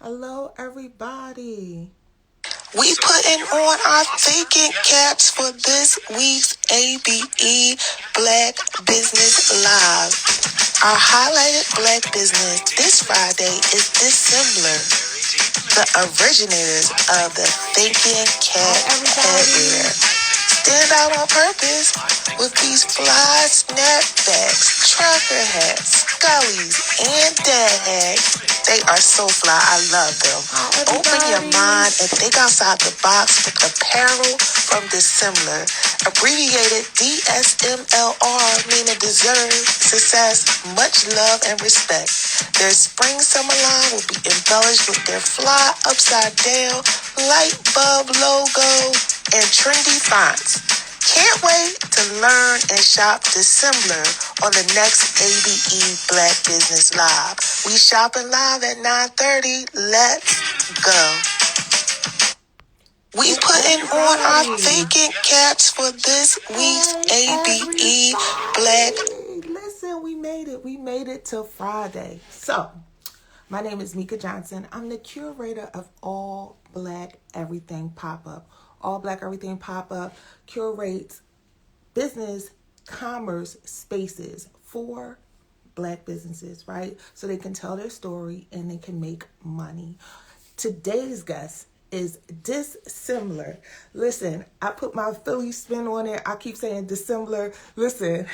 Hello, everybody. We putting on our thinking caps for this week's ABE Black Business Live. Our highlighted Black business this Friday is Dissimilar, the originators of the thinking cap headwear. Stand out on purpose with these fly snapbacks, trucker hats, scullies, and dad hats. They are so fly. I love them. Open your mind and think outside the box with apparel from Dissimilar, abbreviated DSMLR, meaning deserve, success, much love, and respect. Their spring summer line will be embellished with their fly upside down light bulb logo and trendy fonts. Can't wait to learn and shop Dissimilar on the next ABE Black Business Live. We shopping live at 9:30. Let's go. We putting on our thinking caps for this week's ABE Black. Listen, we made it. We made it to Friday. So, my name is Mika Johnson. I'm the curator of All Black Everything Pop-Up. All Black Everything Pop-Up curates business commerce spaces for Black businesses, right? So they can tell their story and they can make money. Today's guest is Dissimilar. Listen, I put my Philly spin on it. I keep saying Dissimilar. Listen,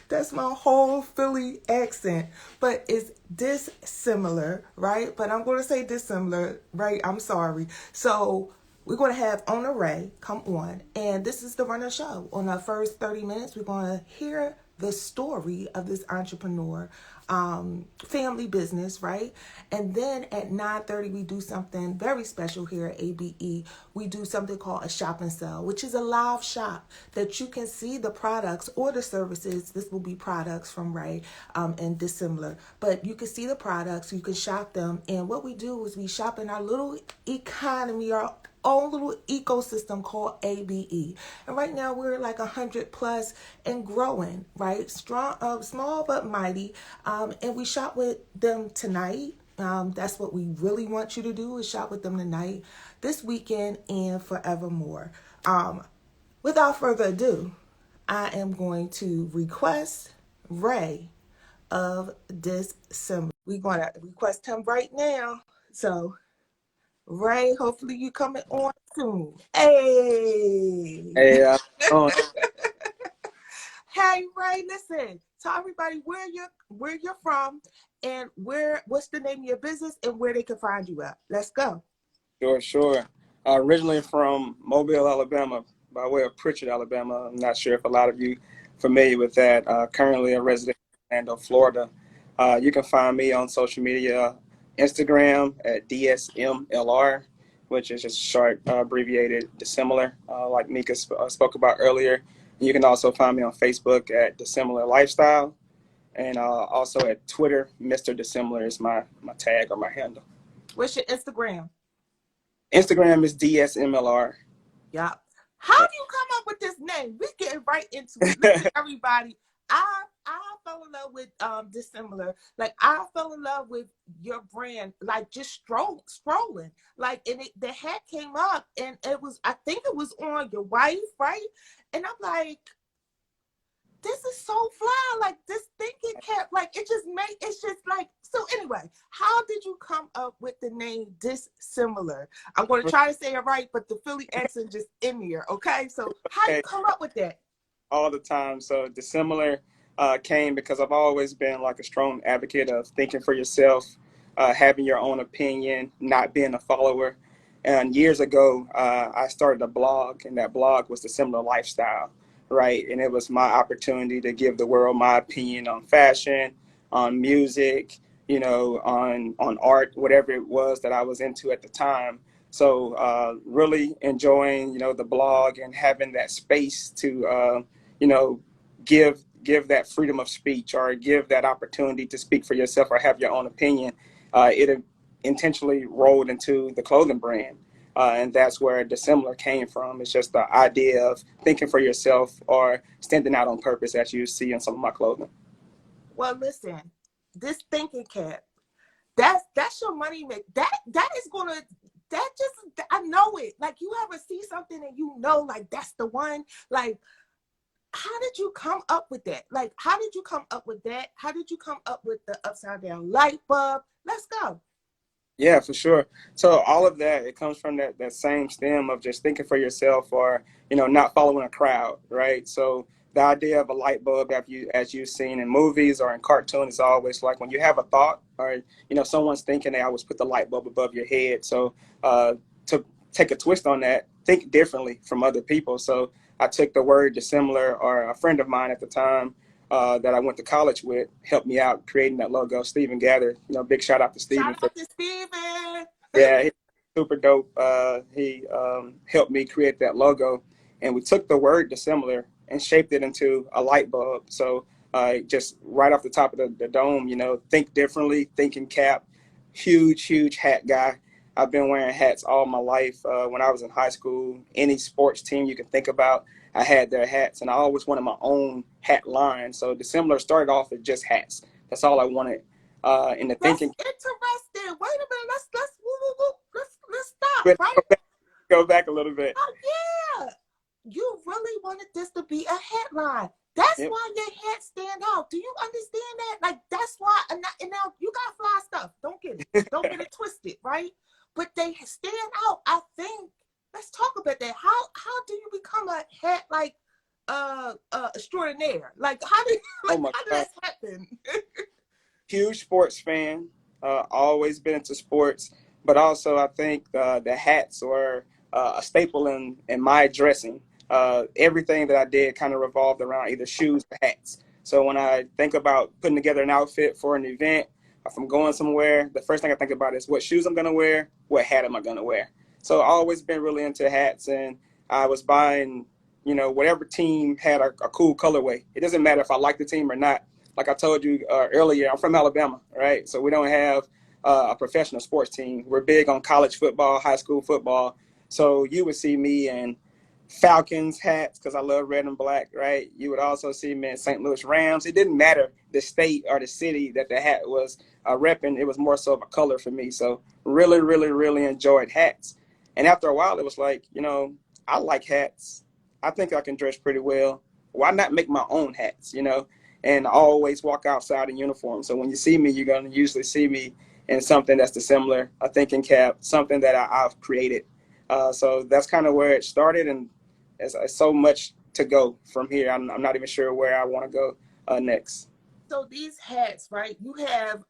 that's my whole Philly accent, but it's Dissimilar, right? But I'm going to say Dissimilar, right? I'm sorry. So we're going to have Ona Ray come on, and this is the runner show. On our first 30 minutes, we're going to hear the story of this entrepreneur, family business, right? And then at 9:30, we do something very special here at ABE. We do something called a shop and sell, which is a live shop that you can see the products or the services. This will be products from Ray and Dissimilar, but you can see the products, you can shop them. And what we do is we shop in our little economy, our own little ecosystem called ABE. And right now we're like 100 plus and growing, right? Strong, small but mighty. And we shop with them tonight. That's what we really want you to do, is shop with them tonight, this weekend, and forevermore. Without further ado, I am going to request Ray of Dissimilar. We're going to request him right now. So Ray, hopefully you coming on soon. Hey. Hey, Hey, Ray, listen. Tell everybody where you're from and what's the name of your business and where they can find you at. Let's go. sure. Originally from Mobile, Alabama, by way of Pritchard, Alabama. I'm not sure if a lot of you familiar with that. Currently a resident in Orlando, Florida. You can find me on social media, Instagram at DSMLR, which is just short, abbreviated Dissimilar, like Mika spoke about earlier. You can also find me on Facebook at Dissimilar Lifestyle, and also at Twitter, Mr. Dissimilar is my tag or my handle. What's your Instagram? Instagram is DSMLR. Yeah. How do you come up with this name? We getting right into it. Listen, everybody, I fell in love with Dissimilar. Like, I fell in love with your brand, like just strolling. Like, and the hat came up and I think it was on your wife, right? And I'm like, this is so fly, like this thinking cap, like it's just like, so anyway, how did you come up with the name Dissimilar? I'm going to try to say it right, but the Philly accent just in here, okay? So how you come up with that? All the time. So Dissimilar came because I've always been like a strong advocate of thinking for yourself, having your own opinion, not being a follower. And years ago, I started a blog, and that blog was Dissimilar Lifestyle. Right. And it was my opportunity to give the world my opinion on fashion, on music, on art, whatever it was that I was into at the time. So really enjoying, the blog and having that space to, give that freedom of speech or give that opportunity to speak for yourself or have your own opinion. It intentionally rolled into the clothing brand. And that's where Dissimilar came from. It's just the idea of thinking for yourself or standing out on purpose, as you see in some of my clothing. Well, listen, this thinking cap, That's your money make. That is gonna, that just, I know it. Like, you ever see something and you know, like, that's the one. Like, how did you come up with that? Like, how did you come up with that? How did you come up with the upside down light bulb? Let's go. Yeah, for sure. So all of that, it comes from that same stem of just thinking for yourself, or not following a crowd, right? So the idea of a light bulb, as you've seen in movies or in cartoons, is always like when you have a thought, or someone's thinking, they always put the light bulb above your head. So to take a twist on that, think differently from other people. So I took the word dissimilar, or a friend of mine at the time that I went to college with helped me out creating that logo. Stephen Gather, big shout out to Stephen. Shout out to Steven. Yeah, he's super dope. He helped me create that logo, and we took the word dissimilar and shaped it into a light bulb. So just right off the top of the dome, think differently, thinking cap, huge hat guy. I've been wearing hats all my life. When I was in high school, any sports team you can think about, I had their hats, and I always wanted my own hat line. So dissimilar started off as just hats. That's all I wanted. In the That's thinking. interesting. Wait a minute. Let's stop. Right? Go back a little bit. Oh yeah. You really wanted this to be a headline. That's Yep. why your hat stand out. Do you understand that? Like, that's why. And now you got fly stuff. Don't get it twisted, right? But they stand out. I think. Let's talk about that. How do you become a hat like extraordinaire? Like, how did Oh my how did God. that happen? Huge sports fan. Always been into sports, but also I think the hats were a staple in my dressing. Everything that I did kind of revolved around either shoes or hats. So when I think about putting together an outfit for an event, if I'm going somewhere, the first thing I think about is what shoes I'm going to wear, what hat am I going to wear. So I've always been really into hats, and I was buying, whatever team had a cool colorway. It doesn't matter if I like the team or not. Like I told you earlier, I'm from Alabama, right? So we don't have a professional sports team. We're big on college football, high school football. So you would see me in Falcons hats because I love red and black, right? You would also see me in St. Louis Rams. It didn't matter the state or the city that the hat was repping. It was more so of a color for me. So really enjoyed hats. And after a while, it was like, I like hats. I think I can dress pretty well. Why not make my own hats, And I always walk outside in uniform. So when you see me, you're going to usually see me in something that's dissimilar, a thinking cap, something that I've created. So that's kind of where it started, and it's so much to go from here. I'm not even sure where I want to go next. So these hats, right? You have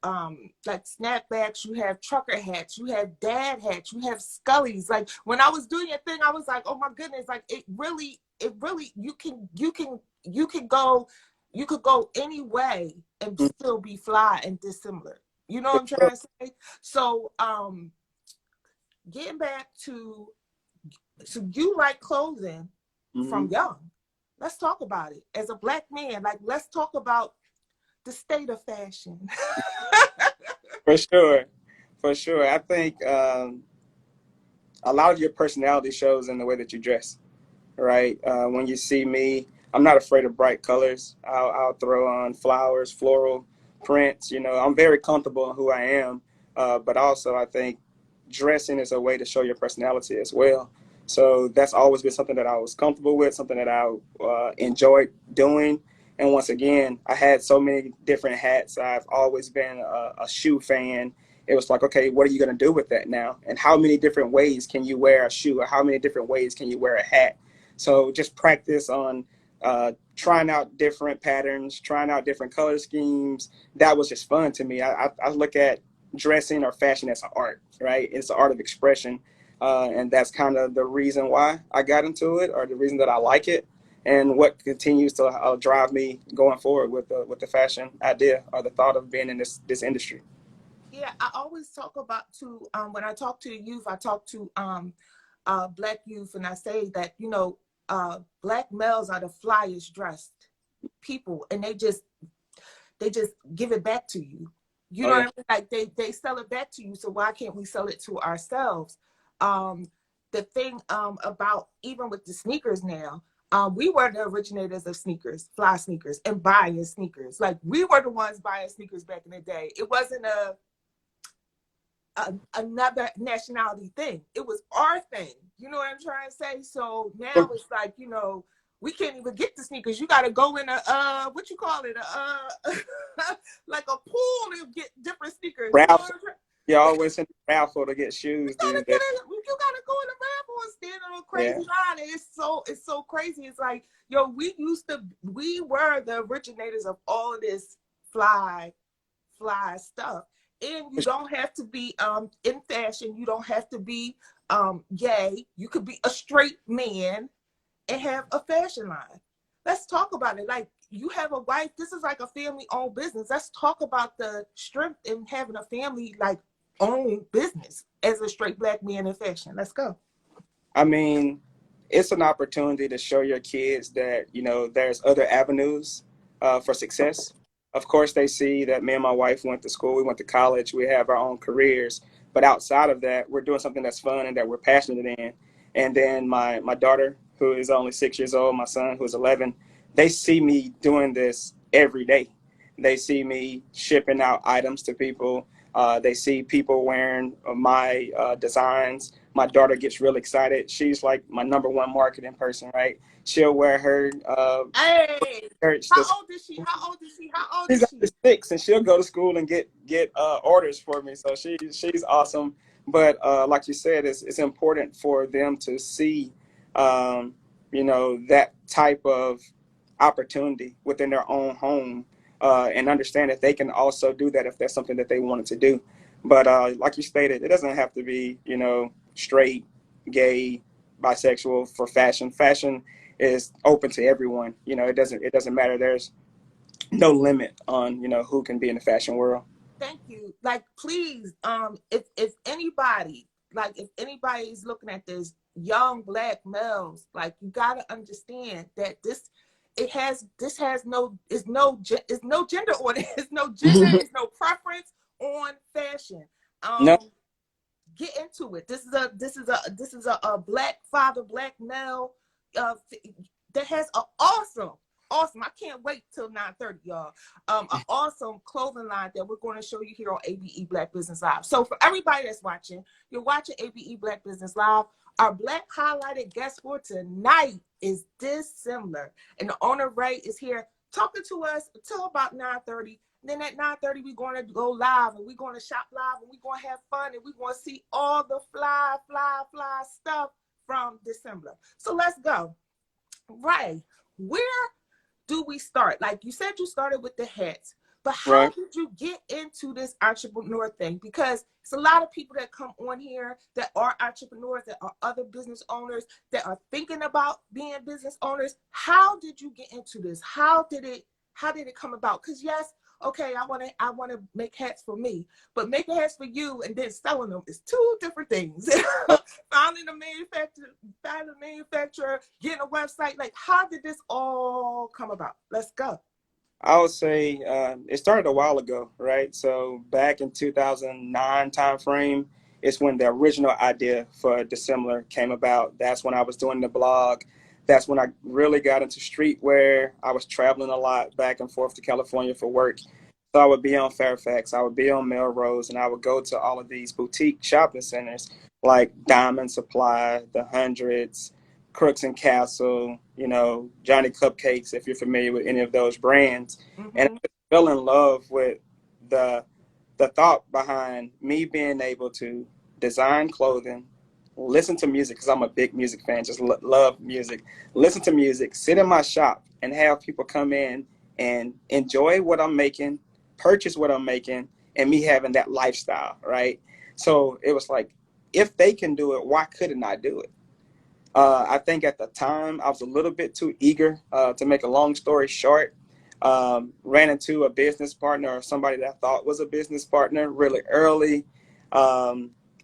like snapbacks, you have trucker hats, you have dad hats, you have Scullies. Like, when I was doing your thing, I was like, oh my goodness, like it really, you could go any way and still be fly and dissimilar. You know what I'm trying to say? So getting back to, so you like clothing from young. Let's talk about it. As a Black man, like, let's talk about the state of fashion. For sure. I think a lot of your personality shows in the way that you dress, right? When you see me, I'm not afraid of bright colors. I'll throw on flowers, floral prints. I'm very comfortable in who I am, but also I think dressing is a way to show your personality as well. So that's always been something that I was comfortable with, something that I enjoyed doing. And once again, I had so many different hats. I've always been a shoe fan. It was like, okay, what are you going to do with that now? And how many different ways can you wear a shoe, or how many different ways can you wear a hat? So just practice on trying out different patterns, trying out different color schemes. That was just fun to me. I look at dressing or fashion as an art, right? It's an art of expression. And that's kind of the reason why I got into it, or the reason that I like it, and what continues to drive me going forward with the fashion idea, or the thought of being in this industry. Yeah, I always talk about when I talk to the youth, I talk to Black youth, and I say that, Black males are the flyest dressed people, and they just give it back to you. You know what I mean? Like, they sell it back to you. So why can't we sell it to ourselves? The thing about, even with the sneakers now, we were the originators of sneakers, fly sneakers, and buying sneakers. Like, we were the ones buying sneakers back in the day. It wasn't another nationality thing. It was our thing. You know what I'm trying to say? So now it's like, you know, we can't even get the sneakers. You got to go in a what you call it, like a pool to get different sneakers. You know what I'm saying? You always in the raffle to get shoes. You gotta go in the raffle and stand on a crazy line. And it's so crazy. It's like, yo, we were the originators of all of this fly stuff. And you don't have to be in fashion. You don't have to be gay. You could be a straight man and have a fashion line. Let's talk about it. Like, you have a wife. This is like a family-owned business. Let's talk about the strength in having a family like own business as a straight Black man in fashion. Let's go. I mean, it's an opportunity to show your kids that, you know, there's other avenues for success. Of course, they see that me and my wife went to school, we went to college, we have our own careers. But outside of that, we're doing something that's fun and that we're passionate in. And then my daughter, who is only 6 years old, my son, who's 11, they see me doing this every day. They see me shipping out items to people. They see people wearing my designs. My daughter gets real excited. She's like my #1 marketing person, right? She'll wear her hey, shirts. How old is she? She's 6, and she'll go to school and get orders for me. So she's awesome. But like you said, it's important for them to see, you know, that type of opportunity within their own home, and understand that they can also do that if that's something that they wanted to do. But like you stated, it doesn't have to be, you know, straight, gay, bisexual for fashion. Fashion is open to everyone. You know, it doesn't matter. There's no limit on, you know, who can be in the fashion world. Thank you. Like, please, if anybody is looking at this, young Black males, like, you gotta understand that this has no gender on it. It's no gender. It's no preference on fashion. No. Get into it. This is a Black father, Black male that has an awesome. I can't wait till 9:30, y'all. An awesome clothing line that we're going to show you here on ABE Black Business Live. So for everybody that's watching, you're watching ABE Black Business Live. Our Black highlighted guest for tonight is Dissimilar, and the owner Ray is here talking to us until about 9:30. Then at 9:30, we're going to go live, and we're going to shop live, and we're going to have fun, and we're going to see all the fly stuff from Dissimilar. So let's go. Ray, where do we start? Like you said, you started with the hats, but how did you get into this entrepreneur thing? Because it's a lot of people that come on here that are entrepreneurs, that are other business owners, that are thinking about being business owners. How did you get into this? How did it come about? Because yes, okay, I want to make hats for me, but making hats for you and then selling them is two different things. Finding a manufacturer, getting a website. Like, how did this all come about? Let's go. I would say it started a while ago, right? So back in 2009 timeframe is when the original idea for Dissimilar came about. That's when I was doing the blog. That's when I really got into streetwear. I was traveling a lot back and forth to California for work. So I would be on Fairfax, I would be on Melrose, and I would go to all of these boutique shopping centers like Diamond Supply, The Hundreds, Crooks and Castle, you know, Johnny Cupcakes, if you're familiar with any of those brands. Mm-hmm. And I just fell in love with the thought behind me being able to design clothing, listen to music, because I'm a big music fan, just love music, listen to music, sit in my shop and have people come in and enjoy what I'm making, purchase what I'm making, and me having that lifestyle, right? So it was like, if they can do it, why couldn't I do it? I think at the time I was a little bit too eager. To make a long story short, ran into a business partner, or somebody that I thought was a business partner, really early,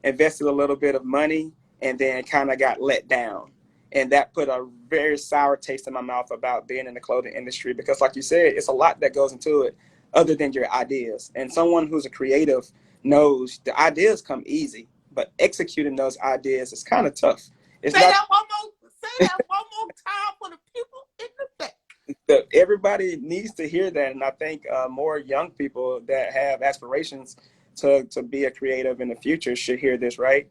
invested a little bit of money, and then kind of got let down. And that put a very sour taste in my mouth about being in the clothing industry, because like you said, it's a lot that goes into it other than your ideas. And someone who's a creative knows the ideas come easy, but executing those ideas is kind of tough. Say that one more time for the people in the back. Everybody needs to hear that. And I think more young people that have aspirations to be a creative in the future should hear this, right?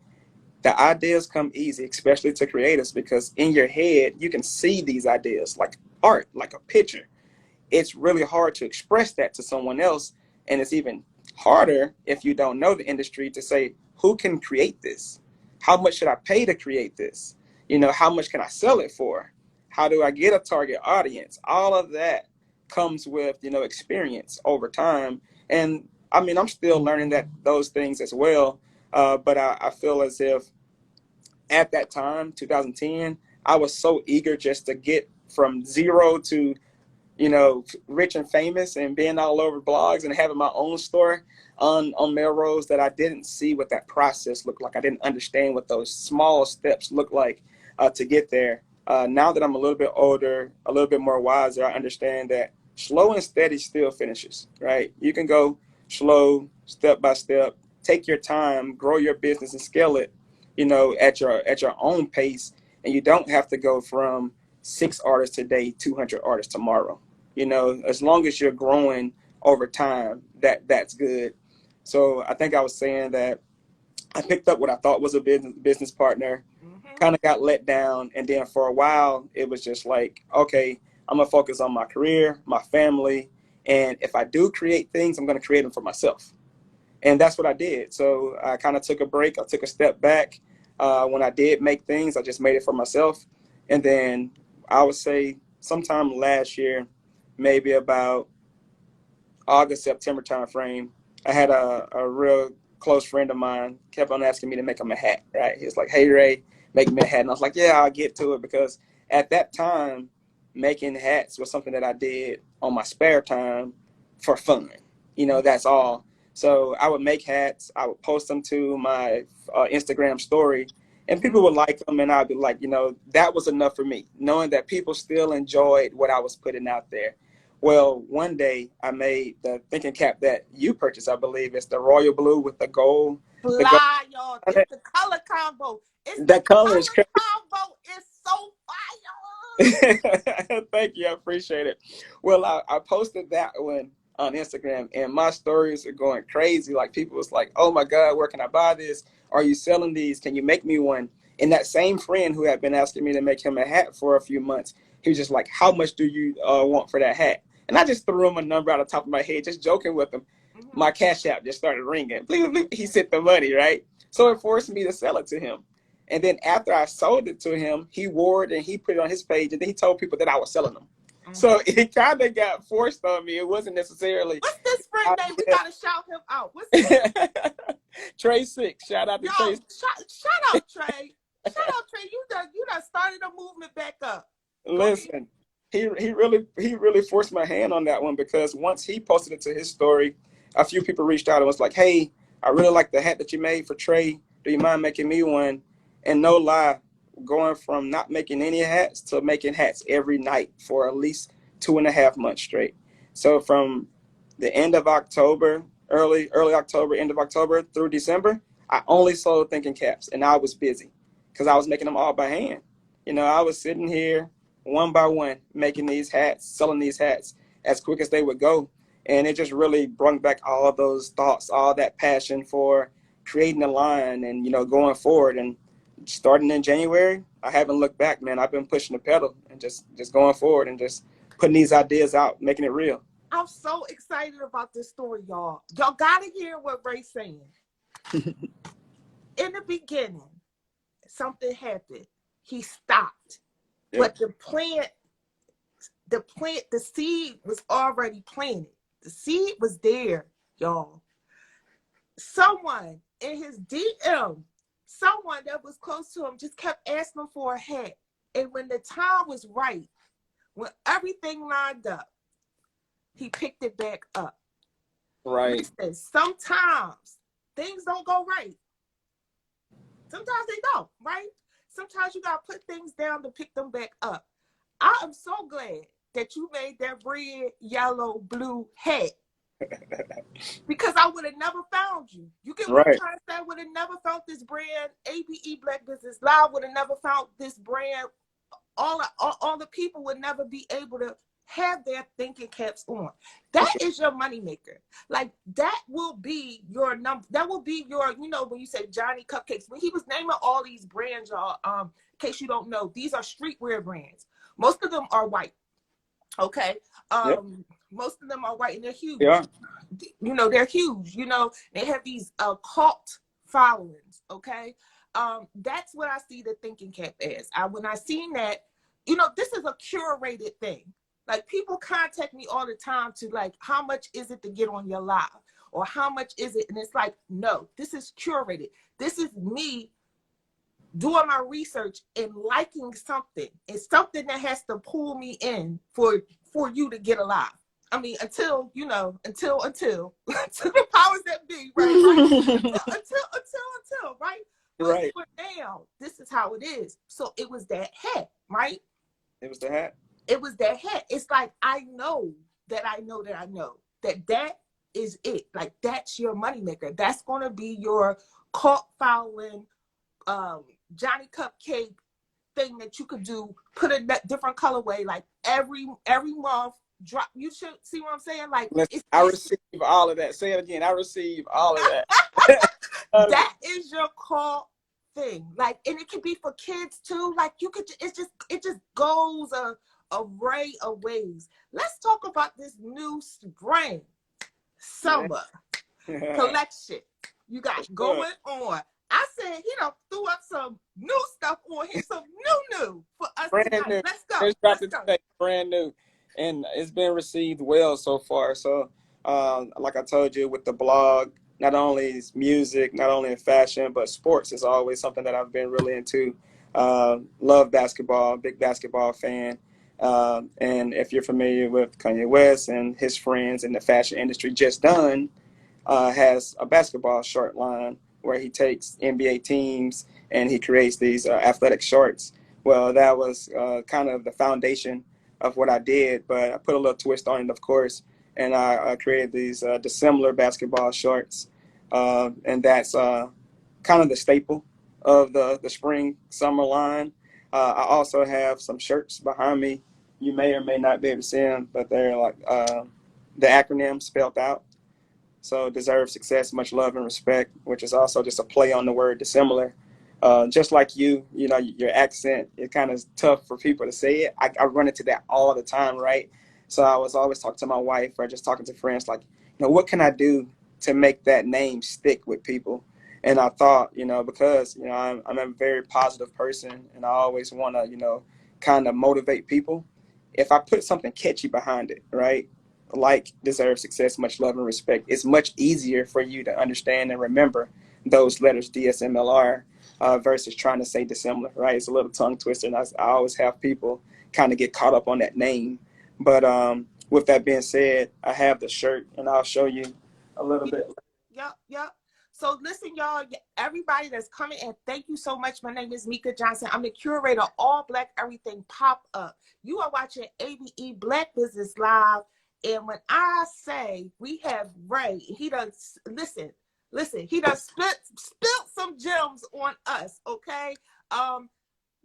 The ideas come easy, especially to creatives, because in your head, you can see these ideas like art, like a picture. It's really hard to express that to someone else. And it's even harder if you don't know the industry to say, who can create this? How much should I pay to create this? How much can I sell it for? How do I get a target audience? All of that comes with, experience over time. And I mean, I'm still learning those things as well. But I feel as if at that time, 2010, I was so eager just to get from zero to rich and famous and being all over blogs and having my own store on Melrose that I didn't see what that process looked like. I didn't understand what those small steps look like to get there. Now that I'm a little bit older, a little bit more wiser, I understand that slow and steady still finishes, right? You can go slow, step by step, take your time, grow your business and scale it, at your own pace. And you don't have to go from 6 artists today, 200 artists tomorrow. As long as you're growing over time, that's good. So I think I was saying that I picked up what I thought was a business partner, kind of got let down. And then for a while, it was just like, okay, I'm going to focus on my career, my family. And if I do create things, I'm going to create them for myself. And that's what I did. So I kind of took a break. I took a step back. When I did make things, I just made it for myself. And then I would say sometime last year, maybe about August, September timeframe, I had a real close friend of mine kept on asking me to make him a hat, right? He was like, hey, Ray, make me a hat. And I was like, yeah, I'll get to it, because at that time, making hats was something that I did on my spare time for fun. That's all. So I would make hats. I would post them to my Instagram story, and people would like them. And I'd be like, that was enough for me, knowing that people still enjoyed what I was putting out there. Well, one day I made the thinking cap that you purchased. I believe it's the royal blue with the gold. Fly, y'all. It's the color combo. That color is crazy. Combo is so fire. Thank you. I appreciate it. Well, I posted that one on Instagram, and my stories are going crazy. Like, people was like, oh my God, where can I buy this? Are you selling these? Can you make me one? And that same friend who had been asking me to make him a hat for a few months, he was just like, how much do you want for that hat? And I just threw him a number out of the top of my head, just joking with him. My Cash App just started ringing. Bleep, bleep. He sent the money, right? So it forced me to sell it to him. And then after I sold it to him, he wore it and he put it on his page, and then he told people that I was selling them. So it kind of got forced on me. It wasn't necessarily. What's this friend name? We gotta shout him out. What's his Trey 6. Shout out to Trey. Shout out Trey. Shout out Trey. You done started a movement back up. Listen, he really forced my hand on that one, because once he posted it to his story, a few people reached out and was like, hey, I really like the hat that you made for Trey. Do you mind making me one? And no lie, going from not making any hats to making hats every night for at least 2.5 months straight. So from the end of October, early October, end of October through December, I only sold thinking caps, and I was busy because I was making them all by hand. I was sitting here one by one making these hats, selling these hats as quick as they would go. And it just really brought back all of those thoughts, all that passion for creating a line and, going forward. And starting in January, I haven't looked back, man. I've been pushing the pedal and just going forward and just putting these ideas out, making it real. I'm so excited about this story, y'all. Y'all gotta hear what Ray's saying. In the beginning, something happened. He stopped. Yep. But the seed was already planted. The seed was there, y'all. Someone in his DM, someone that was close to him, just kept asking him for a hat. And when the time was right, when everything lined up, he picked it back up. Right. Listen, sometimes things don't go right. Sometimes they don't, right? Sometimes you got to put things down to pick them back up. I am so glad that you made that red, yellow, blue hat. Because I would have never found you. You get what I'm trying to say? I would have never found this brand. ABE Black Business Live would have never found this brand. All the people would never be able to have their thinking caps on. That is your moneymaker. Like that will be your number. That will be your, you know, when you say Johnny Cupcakes, when he was naming all these brands, y'all, in case you don't know, these are streetwear brands. Most of them are white. Okay. Yep. Most of them are white and they're huge. Yeah. You know, they're huge. You know, they have these cult followings. Okay. That's what I see the thinking cap as. When I seen that, you know, this is a curated thing. Like people contact me all the time to like, how much is it to get on your live? Or how much is it? And it's like, no, this is curated. This is me doing my research and liking something. It's something that has to pull me in for you to get alive. I mean, until the powers that be, right? until, right? Right. But now, this is how it is. So it was that hat, right? It was the hat. It was that hat. It's like, I know that is it. Like, that's your moneymaker. That's going to be your cult following, Johnny Cupcake thing that you could do, put a different colorway, like every month drop. You should see what I'm saying. Like I receive all of that. Say it again. I receive all of that. That is your call thing. Like, and it can be for kids too. Like you could, it just goes a array of ways. Let's talk about this new spring summer collection you got going on. I said he done threw up some new stuff on here, some new for us brand tonight. New. Let's go. Brand new, and it's been received well so far. So, like I told you, with the blog, not only is music, not only in fashion, but sports is always something that I've been really into. Love basketball, big basketball fan. And if you're familiar with Kanye West and his friends in the fashion industry, Just Done has a basketball short line where he takes NBA teams and he creates these athletic shorts. Well, that was kind of the foundation of what I did, but I put a little twist on it, of course, and I created these dissimilar basketball shorts, and that's kind of the staple of the spring summer line. I also have some shirts behind me. You may or may not be able to see them, but they're like the acronym spelled out. So deserve success, much love and respect, which is also just a play on the word dissimilar. Just like you know, your accent, it's kind of tough for people to say it. I run into that all the time, right? So I was always talking to my wife or just talking to friends like, you know, what can I do to make that name stick with people? And I thought, you know, because, you know, I'm a very positive person and I always want to, you know, kind of motivate people. If I put something catchy behind it, right? Like deserve success, much love and respect, it's much easier for you to understand and remember those letters DSMLR versus trying to say dissimilar, right? It's a little tongue twister, and I always have people kind of get caught up on that name. But with that being said, I have the shirt, and I'll show you a little bit. Yep. So listen, y'all, everybody that's coming in, thank you so much. My name is Mika Johnson. I'm the curator of All Black Everything Pop-Up. You are watching ABE Black Business Live. And when I say we have Ray, he does, listen, he does spilt some gems on us, okay?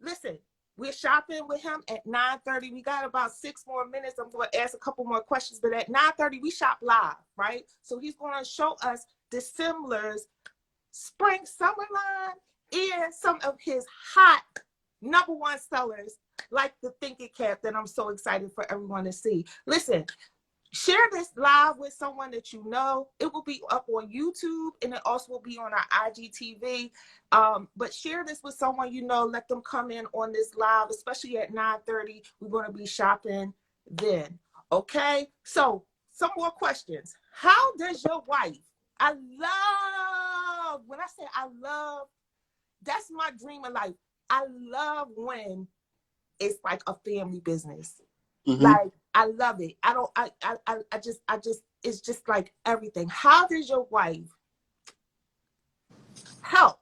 Listen, we're shopping with him at 9:30. We got about 6 more minutes. I'm going to ask a couple more questions, but at 9:30, we shop live, right? So he's going to show us Dissimilar's spring summer line and some of his hot #1 sellers, like the thinking cap that I'm so excited for everyone to see. Listen, share this live with someone that you know. It will be up on YouTube and it also will be on our IGTV. But share this with someone you know. Let them come in on this live, especially at 9:30. We're going to be shopping then. Okay? So, some more questions. How does your wife, when I say I love, that's my dream of life. I love when it's like a family business. Mm-hmm. Like, I love it. I just, it's just like everything. How does your wife help?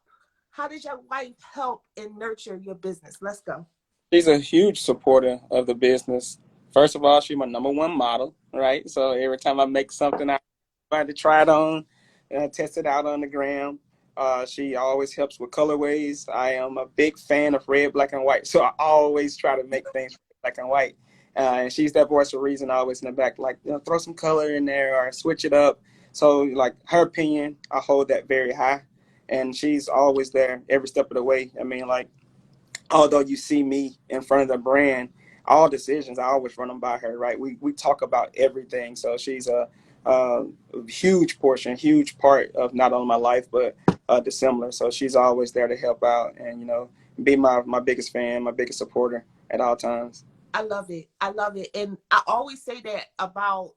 How does your wife help and nurture your business? Let's go. She's a huge supporter of the business. First of all, she's my #1 model, right? So every time I make something, I try to try it on, test it out on the gram. She always helps with colorways. I am a big fan of red, black, and white. So I always try to make things black and white. And she's that voice of reason always in the back, like, throw some color in there or switch it up. So like her opinion, I hold that very high, and she's always there every step of the way. I mean, like, although you see me in front of the brand, all decisions I always run them by her. Right? We talk about everything. So she's a huge portion, huge part of not only my life but dissimilar. So she's always there to help out and be my biggest fan, my biggest supporter at all times. I love it. I love it. And I always say that about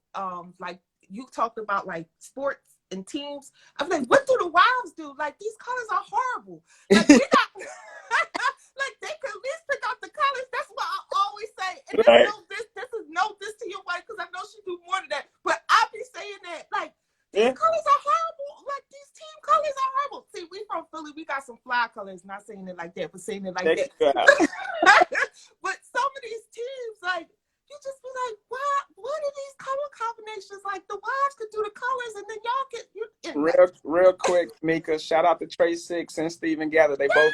like you talked about like sports and teams. I'm like, what do the wives do? Like, these colors are horrible. Like, we got like, they could at least pick out the colors. That's what I always say. And Right. this is no this to your wife, because I know she do more than that. But I be saying that, like, these Yeah. colors are horrible. Like, these team colors are horrible. See, we from Philly, we got some fly colors. Not saying it like that, but saying it like that. But some of these teams, like, you just be like, what are these color combinations? Like, the wives could do the colors, and then y'all get Real quick, Mika, shout out to Trey Six and Steven Gather. They both.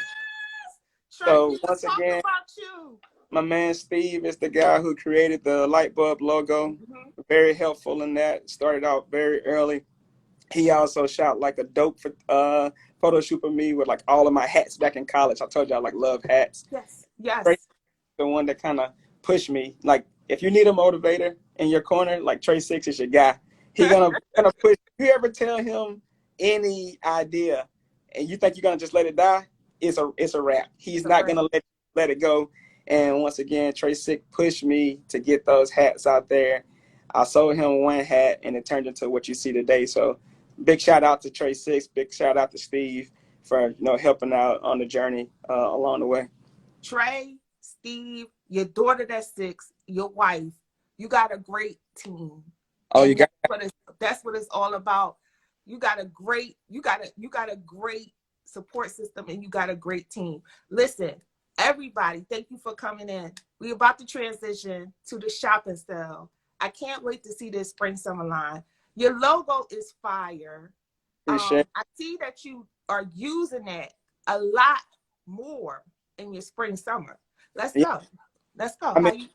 Trey, So once again, about you. My man Steve is the guy who created the light bulb logo. Mm-hmm. Very helpful in that. Started out very early. He also shot like a dope photo shoot for me with like all of my hats back in college. I told you I like love hats. Yes. Trey, the one that kind of pushed me. Like, if you need a motivator in your corner, like, Trey Six is your guy. He gonna push. If you ever tell him any idea and you think you're gonna just let it die, it's a wrap. He's not gonna let it go. And once again, Trey Six pushed me to get those hats out there. I sold him one hat and it turned into what you see today. So big shout out to Trey Six, big shout out to Steve for helping out on the journey along the way. Trey, Steve, your daughter that's 6, your wife, you got a great team. Oh, you got that's what it's all about. You got a great support system, and you got a great team. Listen, everybody, thank you for coming in. We're about to transition to the shopping style. I can't wait to see this spring summer line. Your logo is fire. Appreciate I see that you are using that a lot more in your spring summer. Let's go. I mean,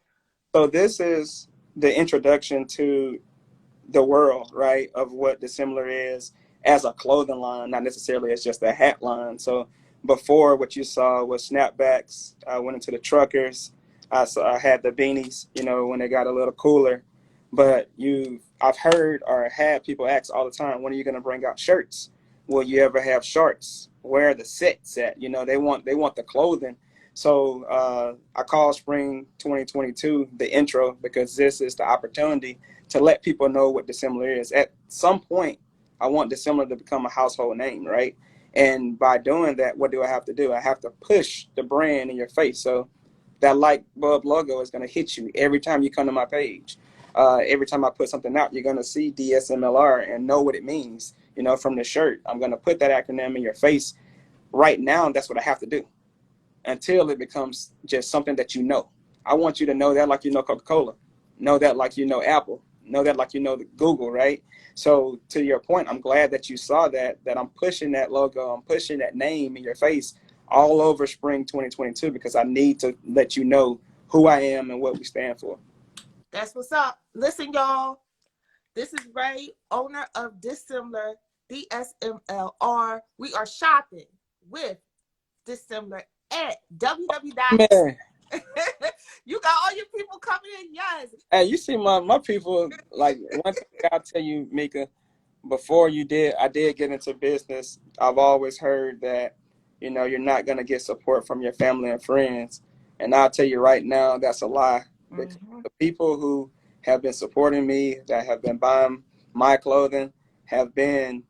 so this is the introduction to the world, right, of what Dissimilar is as a clothing line, not necessarily as just a hat line. So before, what you saw was snapbacks. I went into the truckers. I had the beanies, when they got a little cooler. But I've heard or had people ask all the time, when are you going to bring out shirts? Will you ever have shorts? Where are the sets at? They want the clothing. So I call spring 2022 the intro, because this is the opportunity to let people know what Dissimilar is. At some point, I want Dissimilar to become a household name, right? And by doing that, what do I have to do? I have to push the brand in your face. So that light bulb logo is going to hit you every time you come to my page. Every time I put something out, you're going to see DSMLR and know what it means, from the shirt. I'm going to put that acronym in your face. Right now, that's what I have to do until it becomes just something that you know. I want you to know that like you know Coca-Cola, know that like you know Apple, know that like you know Google, right? So to your point, I'm glad that you saw that I'm pushing that logo, I'm pushing that name in your face all over spring 2022, because I need to let you know who I am and what we stand for. That's what's up. Listen, y'all, this is Ray, owner of Dissimilar, DSMLR. We are shopping with Dissimilar at www. You got all your people coming in, yes. Hey, you see my people, like, one thing I'll tell you, Mika, before I did get into business, I've always heard that, you're not going to get support from your family and friends. And I'll tell you right now, that's a lie. Because the people who have been supporting me, that have been buying my clothing, have been,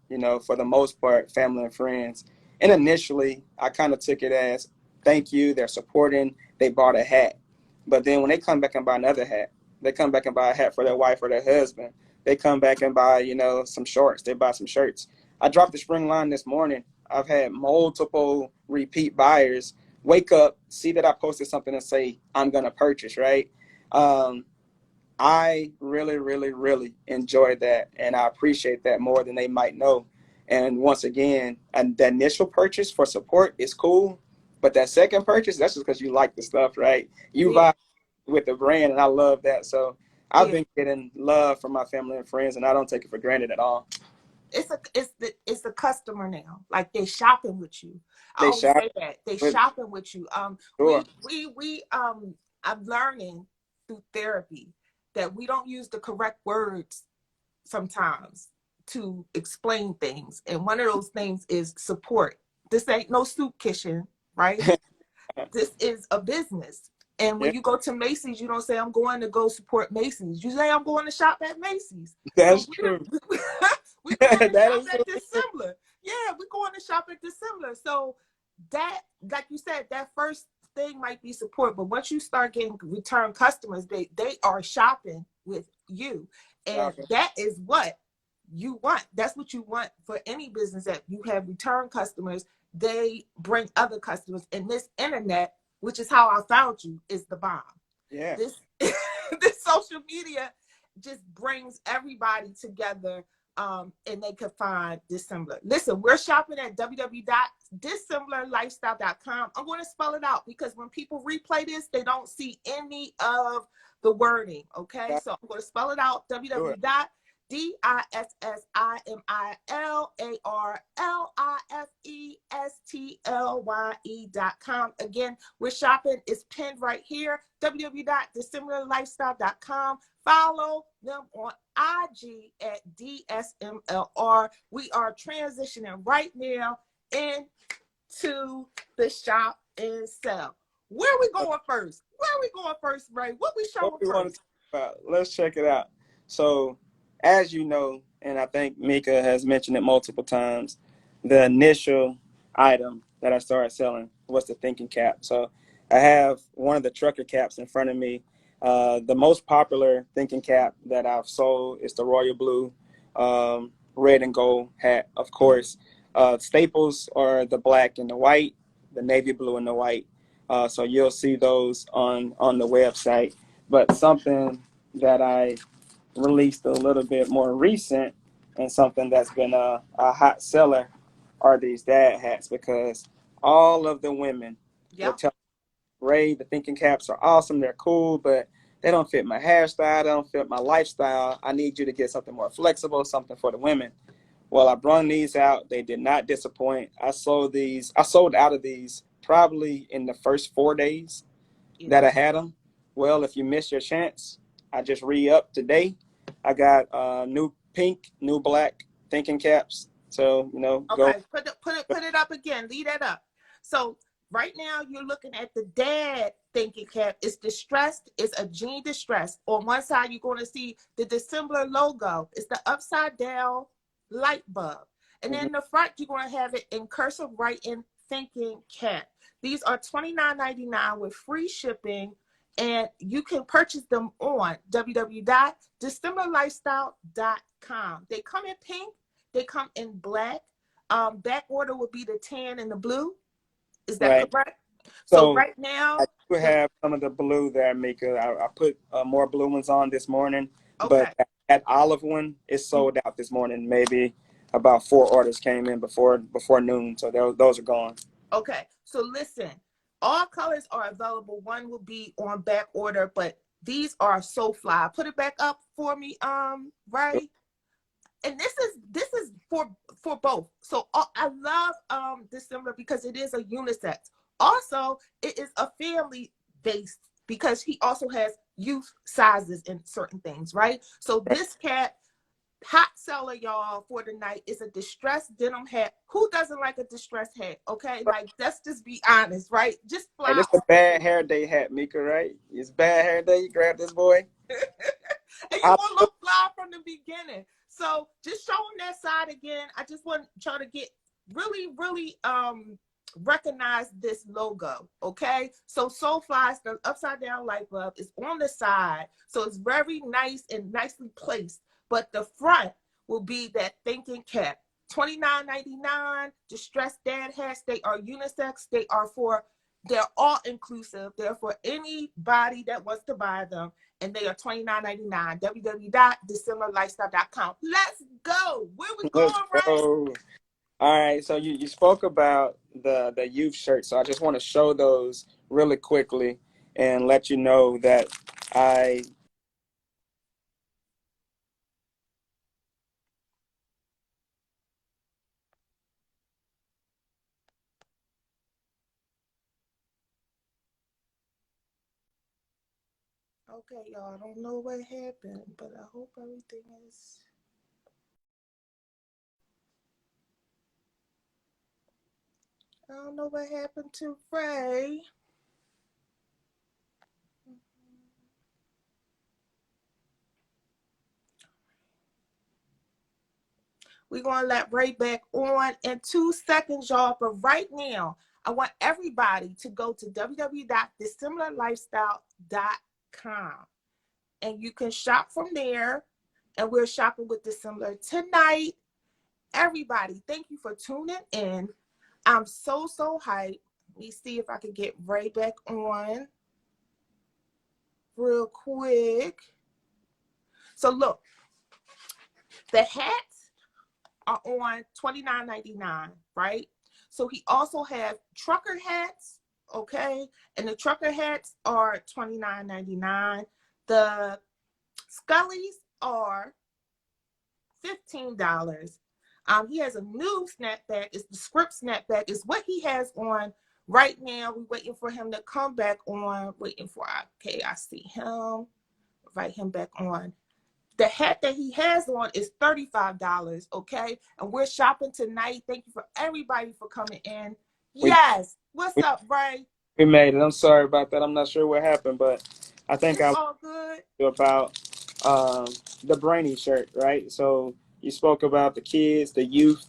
for the most part, family and friends. And initially, I kind of took it as, thank you, they're supporting, they bought a hat. But then when they come back and buy another hat, they come back and buy a hat for their wife or their husband. They come back and buy, some shorts. They buy some shirts. I dropped the spring line this morning. I've had multiple repeat buyers wake up, see that I posted something and say, I'm going to purchase, right? I really, really, really enjoy that. And I appreciate that more than they might know. And once again, the initial purchase for support is cool. But that second purchase, that's just because you like the stuff, right? You buy with the brand, and I love that. So I've Yeah. been getting love from my family and friends, and I don't take it for granted at all. It's the customer now. Like they're shopping with you. I They always shop say that. They with shopping with you. sure. I'm learning through therapy that we don't use the correct words sometimes to explain things. And one of those things is support. This ain't no soup kitchen, right? This is a business. And when Yeah, you go to Macy's, you don't say, I'm going to go support Macy's. You say, I'm going to shop at Macy's. So that's true. we're going to That shop is at true. Dissimilar. Yeah, we're going to shop at Dissimilar. So that, like you said, that first thing might be support. But once you start getting return customers, they are shopping with you. And Shopping. that is what you want. That's what you want for any business, that you have return customers. They bring other customers, and this internet, which is how I found you, is the bomb. Yeah. This this social media just brings everybody together, and they can find Dissimilar. Listen, we're shopping at www.dissimilarlifestyle.com. I'm going to spell it out because when people replay this, they don't see any of the wording. Okay, so I'm going to spell it out: DISSIMILARLIFESTLYE.com. Again, we're shopping. It's pinned right here. www.dissimilarlifestyle.com. Follow them on IG at DSMLR. We are transitioning right now into the shop and sell. Where are we going first? Ray? What we What showing we want to first? talk about? Let's check it out. So, as you know, and I think Mika has mentioned it multiple times, the initial item that I started selling was the thinking cap. So, I have one of the trucker caps in front of me. The most popular thinking cap that I've sold is the royal blue, red and gold hat, of course. Staples are the black and the white, the navy blue and the white. So you'll see those on the website. But something that I released a little bit more recent, and something that's been a hot seller, are these dad hats, because all of the women Yeah. would tell Ray, the thinking caps are awesome, they're cool, but they don't fit my hairstyle, they don't fit my lifestyle. I need you to get something more flexible, something for the women. Well, I brought these out. They did not disappoint. I sold out of these probably in the first 4 days that I had them. Well, if you missed your chance, I just re-upped today. I got new pink, new black thinking caps. So, go. Okay, put it up again. Leave that up. So right now you're looking at the dad thinking cap. It's distressed. It's a jean distressed. On one side you're going to see the Dissimilar logo. It's the upside down light bulb, and then the front you're going to have it in cursive writing, thinking cap. These are $29.99 with free shipping, and you can purchase them on www.dissimilarlifestyle.com. They come in pink. They come in black. Back order would be the tan and the blue. Is that Right. correct? So So right now, I do have some of the blue there, Mika. I put more blue ones on this morning, but okay. that olive one is sold out this morning. Maybe about 4 orders came in before noon, so those are gone. Okay. So listen, all colors are available. One will be on back order, but these are so fly. Put it back up for me, Ray. And this is for both. So I love Dissimilar because it is a unisex. Also, it is a family based because he also has youth sizes in certain things, right? So this cat, hot seller, y'all, for the night, is a distressed denim hat. Who doesn't like a distressed hat? Okay, like let's just be honest, right? Just fly Hey, this is off a bad hair day hat, Mika, right? It's bad hair day. You grab this boy. and you want to look fly from the beginning. So just show them that side again. I just want y'all to get really recognize this logo. Okay, so flies, the upside down light bulb is on the side, so it's very nice and nicely placed. But the front will be that thinking cap. $29.99 distressed dad hats. They are unisex. They're all inclusive. They're for anybody that wants to buy them. And they are $29.99. www.dissimilarlifestyle.com. Let's go. Where we going, Let's right? go. All right, so you spoke about the youth shirts, so I just want to show those really quickly. and let you know that I Okay, y'all, I don't know what happened, but I hope everything is. I don't know what happened to Ray. We're going to let Ray back on in 2 seconds, y'all. But right now, I want everybody to go to www.dissimilarlifestyle.com. And you can shop from there. And we're shopping with Dissimilar tonight. Everybody, thank you for tuning in. I'm so hyped. Let me see if I can get Ray back on real quick. So look, the hats are on $29.99, right? So he also has trucker hats, okay? And the trucker hats are $29.99. The Scullies are $15. He has a new snapback. It's the script snapback. It's what he has on right now. We're waiting for him to come back on. Okay, I see him. Invite him back on. The hat that he has on is $35, okay? And we're shopping tonight. Thank you for everybody for coming in. Yes. What's up, Ray? we made it. I'm sorry about that. I'm not sure what happened, but I think It's all good. About the Brainy shirt, right? So you spoke about the kids, the youth.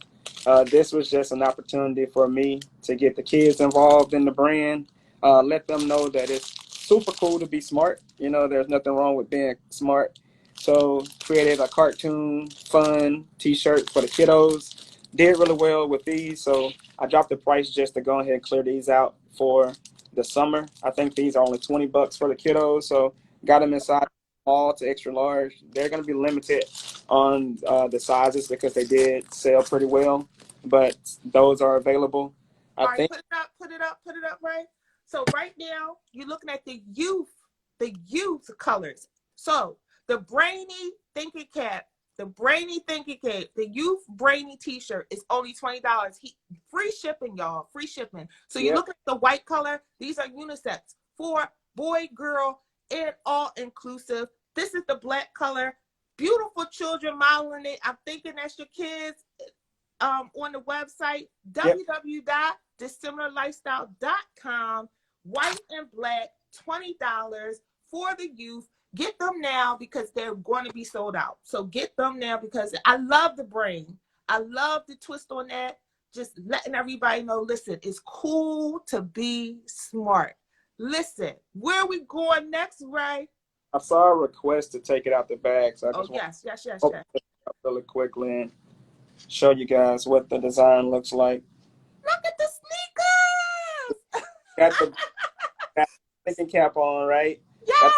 This was just an opportunity for me to get the kids involved in the brand, let them know that it's super cool to be smart. You know, there's nothing wrong with being smart. So created a cartoon, fun T-shirt for the kiddos. Did really well with these, so I dropped the price just to go ahead and clear these out for the summer. I think these are only $20 for the kiddos, so got them inside small to extra large. They're going to be limited on the sizes because they did sell pretty well, but those are available. All right, put it up, Ray. So right now, you're looking at the youth colors. So the Brainy Thinking Cap, the youth Brainy T-shirt is only $20. Free shipping, y'all, free shipping. So you look at the white color. These are unisex for boy, girl, and all inclusive. This is the black color. Beautiful children modeling it. I'm thinking that's your kids. On the website, www.dissimilarlifestyle.com. White and black, $20 for the youth. Get them now because they're going to be sold out. So get them now because I love the brain. I love the twist on that. Just letting everybody know, listen, it's cool to be smart. Listen, where are we going next, Ray? I saw a request to take it out the bag, so I just yes. want to really quickly and show you guys what the design looks like. Look at the sneakers. Got the thinking cap on, right? Yes.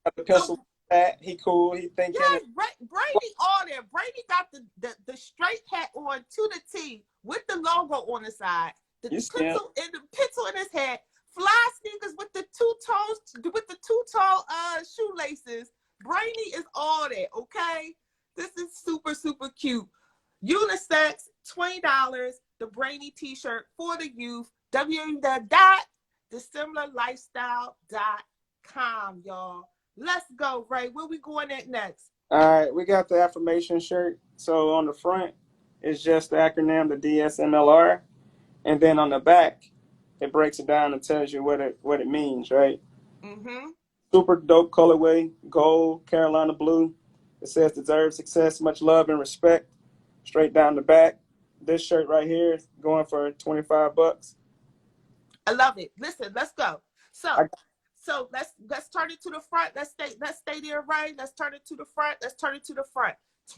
Got the pencil hat. He cool. He thinking. Yes, Brady on there. Brady got the straight hat on to the T with the logo on the side. The pencil in his hat. Fly sneakers with the two-tone shoelaces. Brady is all there, okay? This is super cute. Unisex, $20. The Brainy T-shirt for the youth. www.dissimilarlifestyle.com, y'all. Let's go, Ray. Where we going at next? All right, we got the Affirmation shirt. So on the front, it's just the acronym, the DSMLR, and then on the back, it breaks it down and tells you what it means, right? Mm-hmm. Super dope colorway, gold, Carolina blue. It says deserve success, much love and respect. Straight down the back. This shirt right here is going for $25. I love it. Listen, let's go. So let's turn it to the front. Let's stay there, right? Let's turn it to the front.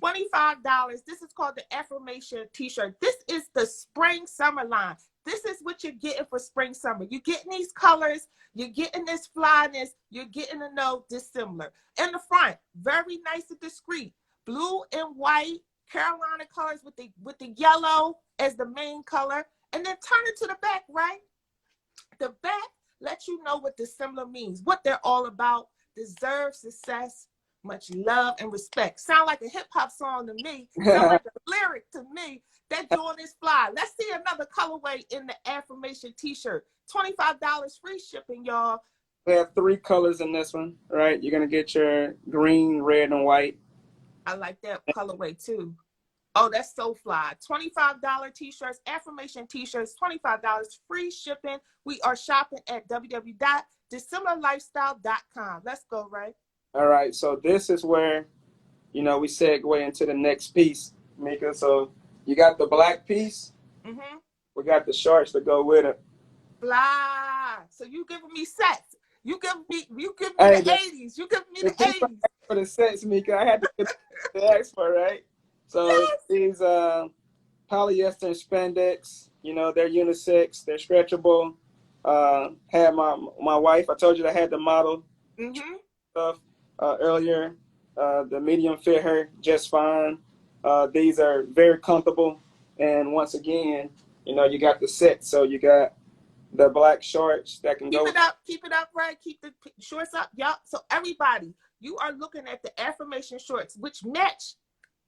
$25. This is called the Affirmation T-shirt. This is the spring summer line. This is what you're getting for spring summer. You're getting these colors. You're getting this flyness. You're getting to know dissimilar. In the front, very nice and discreet. Blue and white Carolina colors with the yellow as the main color. And then turn it to the back, right? The back let you know what dissimilar means, what they're all about. Deserve success, much love and respect. Sound like a hip hop song to me. Sound like a lyric to me. That joint is fly. Let's see another colorway in the Affirmation T-shirt. $25 free shipping, y'all. We have 3 colors in this one, right? You're gonna get your green, red, and white. I like that colorway too. Oh, that's so fly. $25 T-shirts, Affirmation T-shirts, $25 free shipping. We are shopping at www.dissimilarlifestyle.com. Let's go, Ray. All right, so this is where, we segue into the next piece, Mika. So you got the black piece. Mm-hmm. We got the shorts to go with it. Fly. So you giving me sets. You give me Hey, the 80s. You giving me the people 80s. ask for the sets, Mika. I had to get the expert, right? So Yes. these polyester and spandex, they're unisex, they're stretchable. Had my wife, I told you I had the model stuff earlier. The medium fit her just fine. These are very comfortable. And once again, you got the set. So you got the black shorts that can Keep it up, right? Keep the shorts up, y'all. So everybody, you are looking at the Affirmation shorts, which match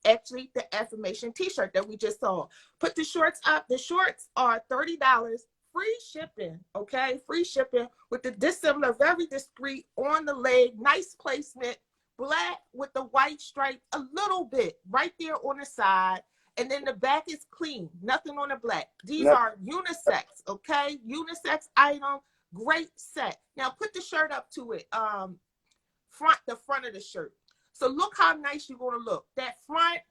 actually the Affirmation T-shirt that we just saw. Put the shorts up. The shorts are $30, free shipping, okay? Free shipping with the dissimilar, very discreet on the leg, nice placement, black with the white stripe, a little bit right there on the side. And then the back is clean, nothing on the black. These are unisex, okay? Unisex item, great set. Now put the shirt up to it, the front of the shirt. So look how nice you're gonna look. That front,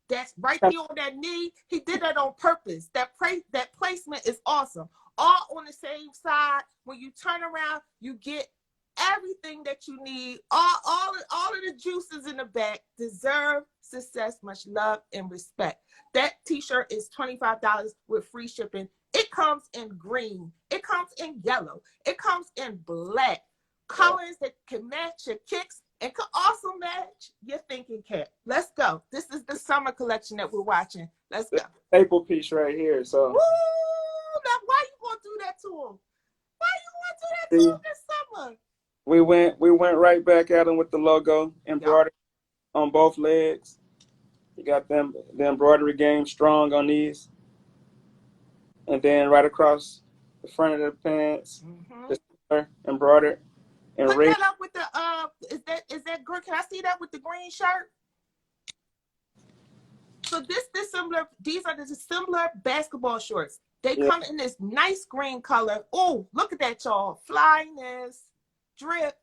that's right there on that knee. He did that on purpose. That placement is awesome. All on the same side. When you turn around, you get everything that you need. All of the juices in the back. Deserve success, much love and respect. That T-shirt is $25 with free shipping. It comes in green. It comes in yellow. It comes in black. Colors that can match your kicks and could also match your thinking cap. Let's go. This is the summer collection that we're watching. Let's go. Staple piece right here. So. Woo! Now, why you gonna do that to him? Why you gonna do that to him this summer? We went right back at him with the logo embroidered on both legs. You got the embroidery game strong on these, and then right across the front of the pants, the embroidered. And put that up with the is that good? Can I see that with the green shirt? So these are the dissimilar basketball shorts. They come in this nice green color. Oh, look at that, y'all. Flyness, drip,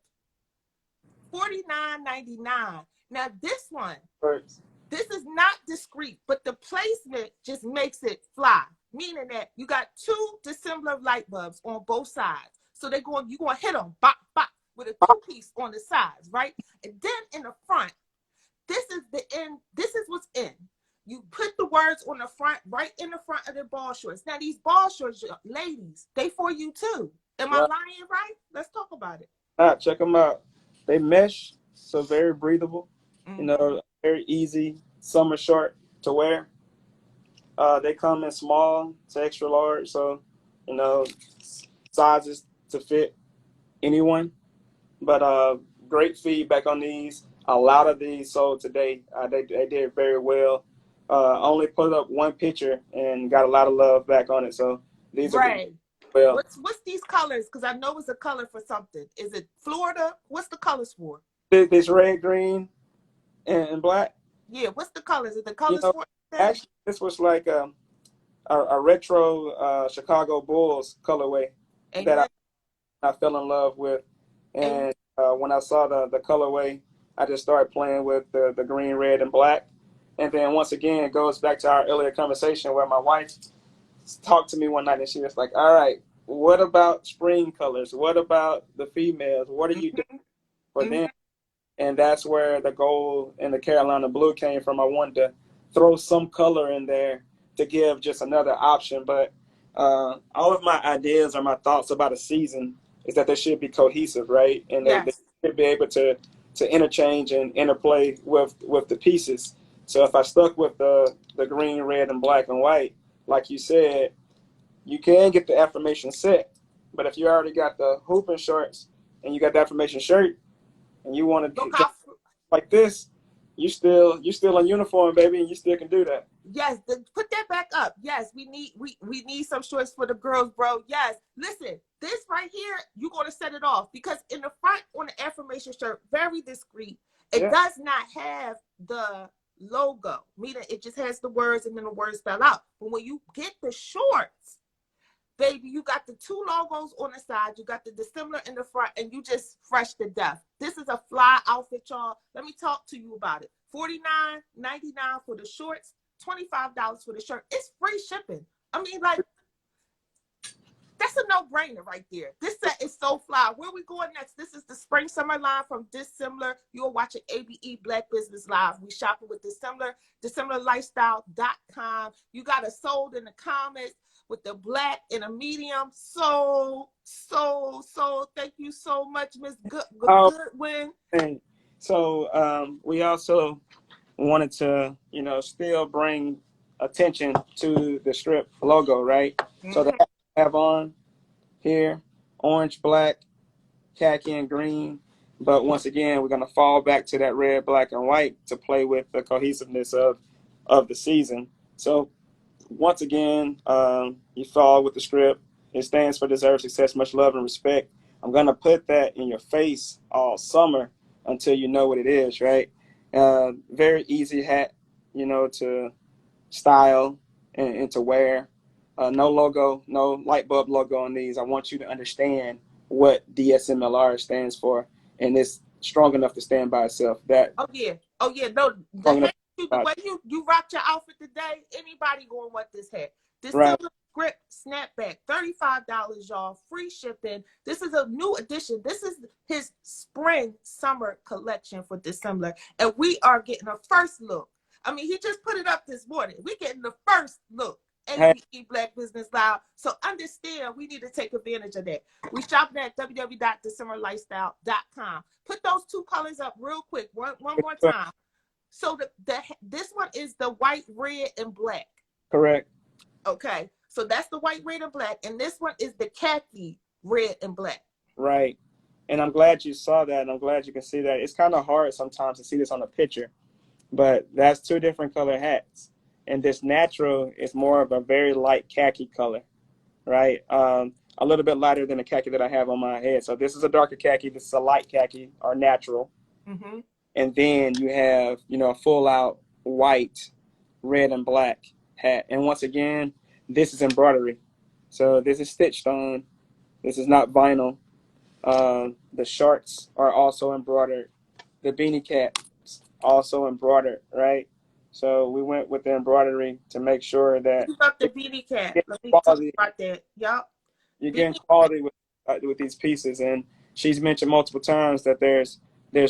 $49.99. Now this one, this is not discreet, but the placement just makes it fly. Meaning that you got 2 dissimilar light bulbs on both sides. So you're gonna hit them, bop, bop, with a 2-piece on the sides, right? And then in the front, this is the end. This is what's in. You put the words on the front, right in the front of the ball shorts. Now these ball shorts, ladies, they for you too. Am I lying, right? Let's talk about it. Check them out. They mesh, so very breathable. Very easy summer short to wear. They come in small to extra large, so sizes to fit anyone. But great feedback on these. A lot of these sold today. They did very well. Only put up one picture and got a lot of love back on it. So these are well. What's these colors? Because I know it's a color for something. Is it Florida? What's the colors for? This red, green, and black. Yeah. What's the colors? Is the colors for? Actually, this was like a retro Chicago Bulls colorway that I fell in love with. And when I saw the colorway, I just started playing with the green, red, and black. And then once again, it goes back to our earlier conversation where my wife talked to me one night and she was like, all right, what about spring colors? What about the females? What are you doing for them? And that's where the gold and the Carolina blue came from. I wanted to throw some color in there to give just another option. But all of my ideas or my thoughts about a season is that they should be cohesive, right? And they should be able to interchange and interplay with the pieces. So if I stuck with the green, red, and black and white, like you said, you can get the affirmation set, But if you already got the hooping shorts and you got the affirmation shirt and you want to Look how like this, you still in uniform, baby, and you still can do that. Yes, put that back up. Yes, we need some shorts for the girls, bro. Yes, listen, this right here, you're gonna set it off because in the front on the affirmation shirt, very discreet. It does not have the logo, meaning it just has the words and then the words spell out. But when you get the shorts, baby, you got the two logos on the side, you got the dissimilar in the front, and you just fresh to death. This is a fly outfit, y'all. Let me talk to you about it. $49.99 for the shorts, $25 for the shirt. It's free shipping. I mean, like, that's a no-brainer right there. This set is so fly. Where we going next? This is the spring summer line from Dissimilar. You're watching ABE Black Business Live. We shopping with Dissimilar, dissimilarlifestyle.com. You got us sold in the comments with the black and a medium. So thank you so much, Miss Goodwin. So we also wanted to, still bring attention to the strip logo, right? Mm-hmm. So that I have on here, orange, black, khaki, and green. But once again, we're going to fall back to that red, black, and white to play with the cohesiveness of the season. So once again, you fall with the strip. It stands for deserve, success, much love, and respect. I'm going to put that in your face all summer until you know what it is, right? Very easy hat, to style and to wear. No logo, no light bulb logo on these. I want you to understand what DSMLR stands for, and it's strong enough to stand by itself. No, the way you rocked your outfit today, anybody going to want this hat. This right. Silver Grip snapback, $35, y'all, free shipping. This is a new edition. This is his spring summer collection for December, and we are getting a first look. I mean, he just put it up this morning. We're getting the first look. ABE Black Business Live. So understand, we need to take advantage of that. We shopping at www.dissimilarlifestyle.com. Put those two colors up real quick, one more time. So this one is the white, red, and black. Correct. Okay, so that's the white, red, and black, and this one is the khaki, red, and black. Right, and I'm glad you saw that, and I'm glad you can see that. It's kind of hard sometimes to see this on a picture, but that's two different color hats. And this natural is more of a very light khaki color, right? A little bit lighter than the khaki that I have on my head. So this is a darker khaki. This is a light khaki or natural. Mm-hmm. And then you have, a full out white, red, and black hat. And once again, this is embroidery. So this is stitched on. This is not vinyl. The shorts are also embroidered. The beanie caps also embroidered, right? So we went with the embroidery to make sure that you got the beanie cap. Let me talk about that. Yup. You're getting quality with these pieces, and she's mentioned multiple times that there's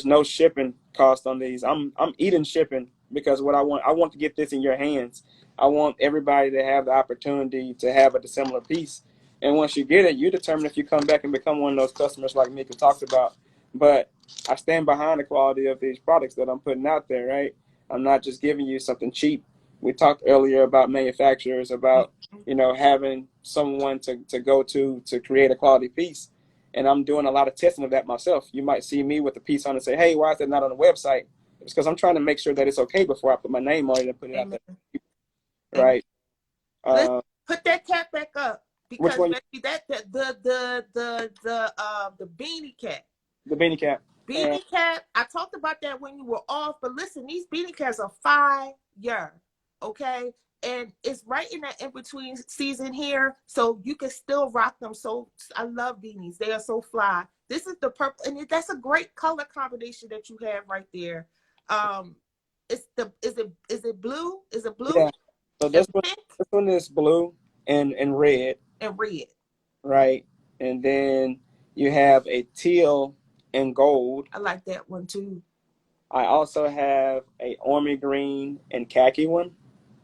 no shipping cost on these. I'm eating shipping because what I want to get this in your hands. I want everybody to have the opportunity to have a dissimilar piece, and once you get it, you determine if you come back and become one of those customers like Mika talked about. But I stand behind the quality of these products that I'm putting out there, right? I'm not just giving you something cheap. We talked earlier about manufacturers, about, having someone to go to create a quality piece. And I'm doing a lot of testing of that myself. You might see me with a piece on and say, hey, why is that not on the website? It's because I'm trying to make sure that it's okay before I put my name on it and put it out there. Right. Let's put that cap back up. Because which one? The beanie cap. The beanie cap. Beanie cap, I talked about that when you were off, but listen, these beanie caps are fire, okay? And it's right in that in-between season here, so you can still rock them. So I love beanies. They are so fly. This is the purple, and that's a great color combination that you have right there. Is it blue? Is it blue? Yeah. So this one is blue and red. And red. Right. And then you have a teal and gold. I like that one too. I also have a army green and khaki one.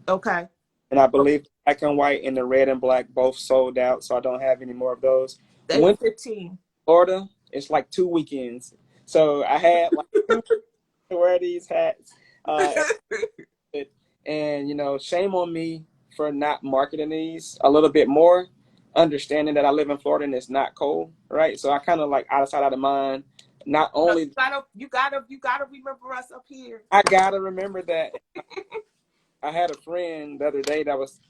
Okay. And I believe black and white and the red and black both sold out, so I don't have any more of those. They were 15. Florida, it's like 2 weekends. So I had like 2 to wear these hats. And shame on me for not marketing these a little bit more. understanding that I live in Florida and it's not cold, right? So I kind of like out of sight, out of mind. Not No, only you gotta remember us up here. I gotta remember that. I had a friend the other day that was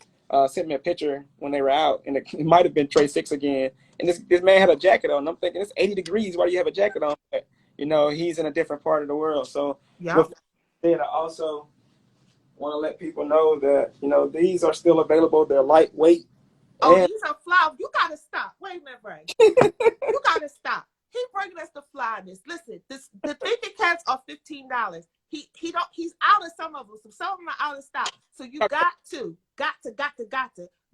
sent me a picture when they were out, and it might have been Trey Six again. And this man had a jacket on. I'm thinking it's 80 degrees. Why do you have a jacket on? But, he's in a different part of the world. So Yep. with that said, I also want to let people know that these are still available. They're lightweight. Oh, And these are fly. You gotta stop. Wait a minute, Ray. You gotta stop. He bringing us the flyness. Listen, the thinking caps are $15. He's out of some of them. So some of them are out of stock. So you got to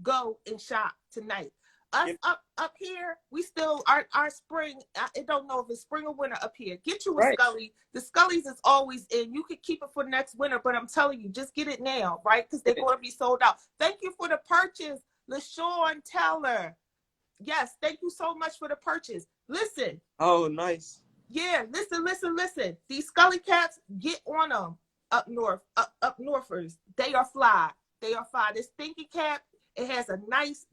go and shop tonight. Us up here, we still our spring. I don't know if it's spring or winter up here. Get you a right. Scully. The Scullies is always in. You can keep it for next winter, but I'm telling you, just get it now, right? Because they're going to be sold out. Thank you for the purchase, LaShawn Teller. Yes, thank you so much for the purchase. Listen. Oh, nice. Yeah, listen. These Scully caps, get on them up north, up northers. They are fly. This thinking cap, it has a nice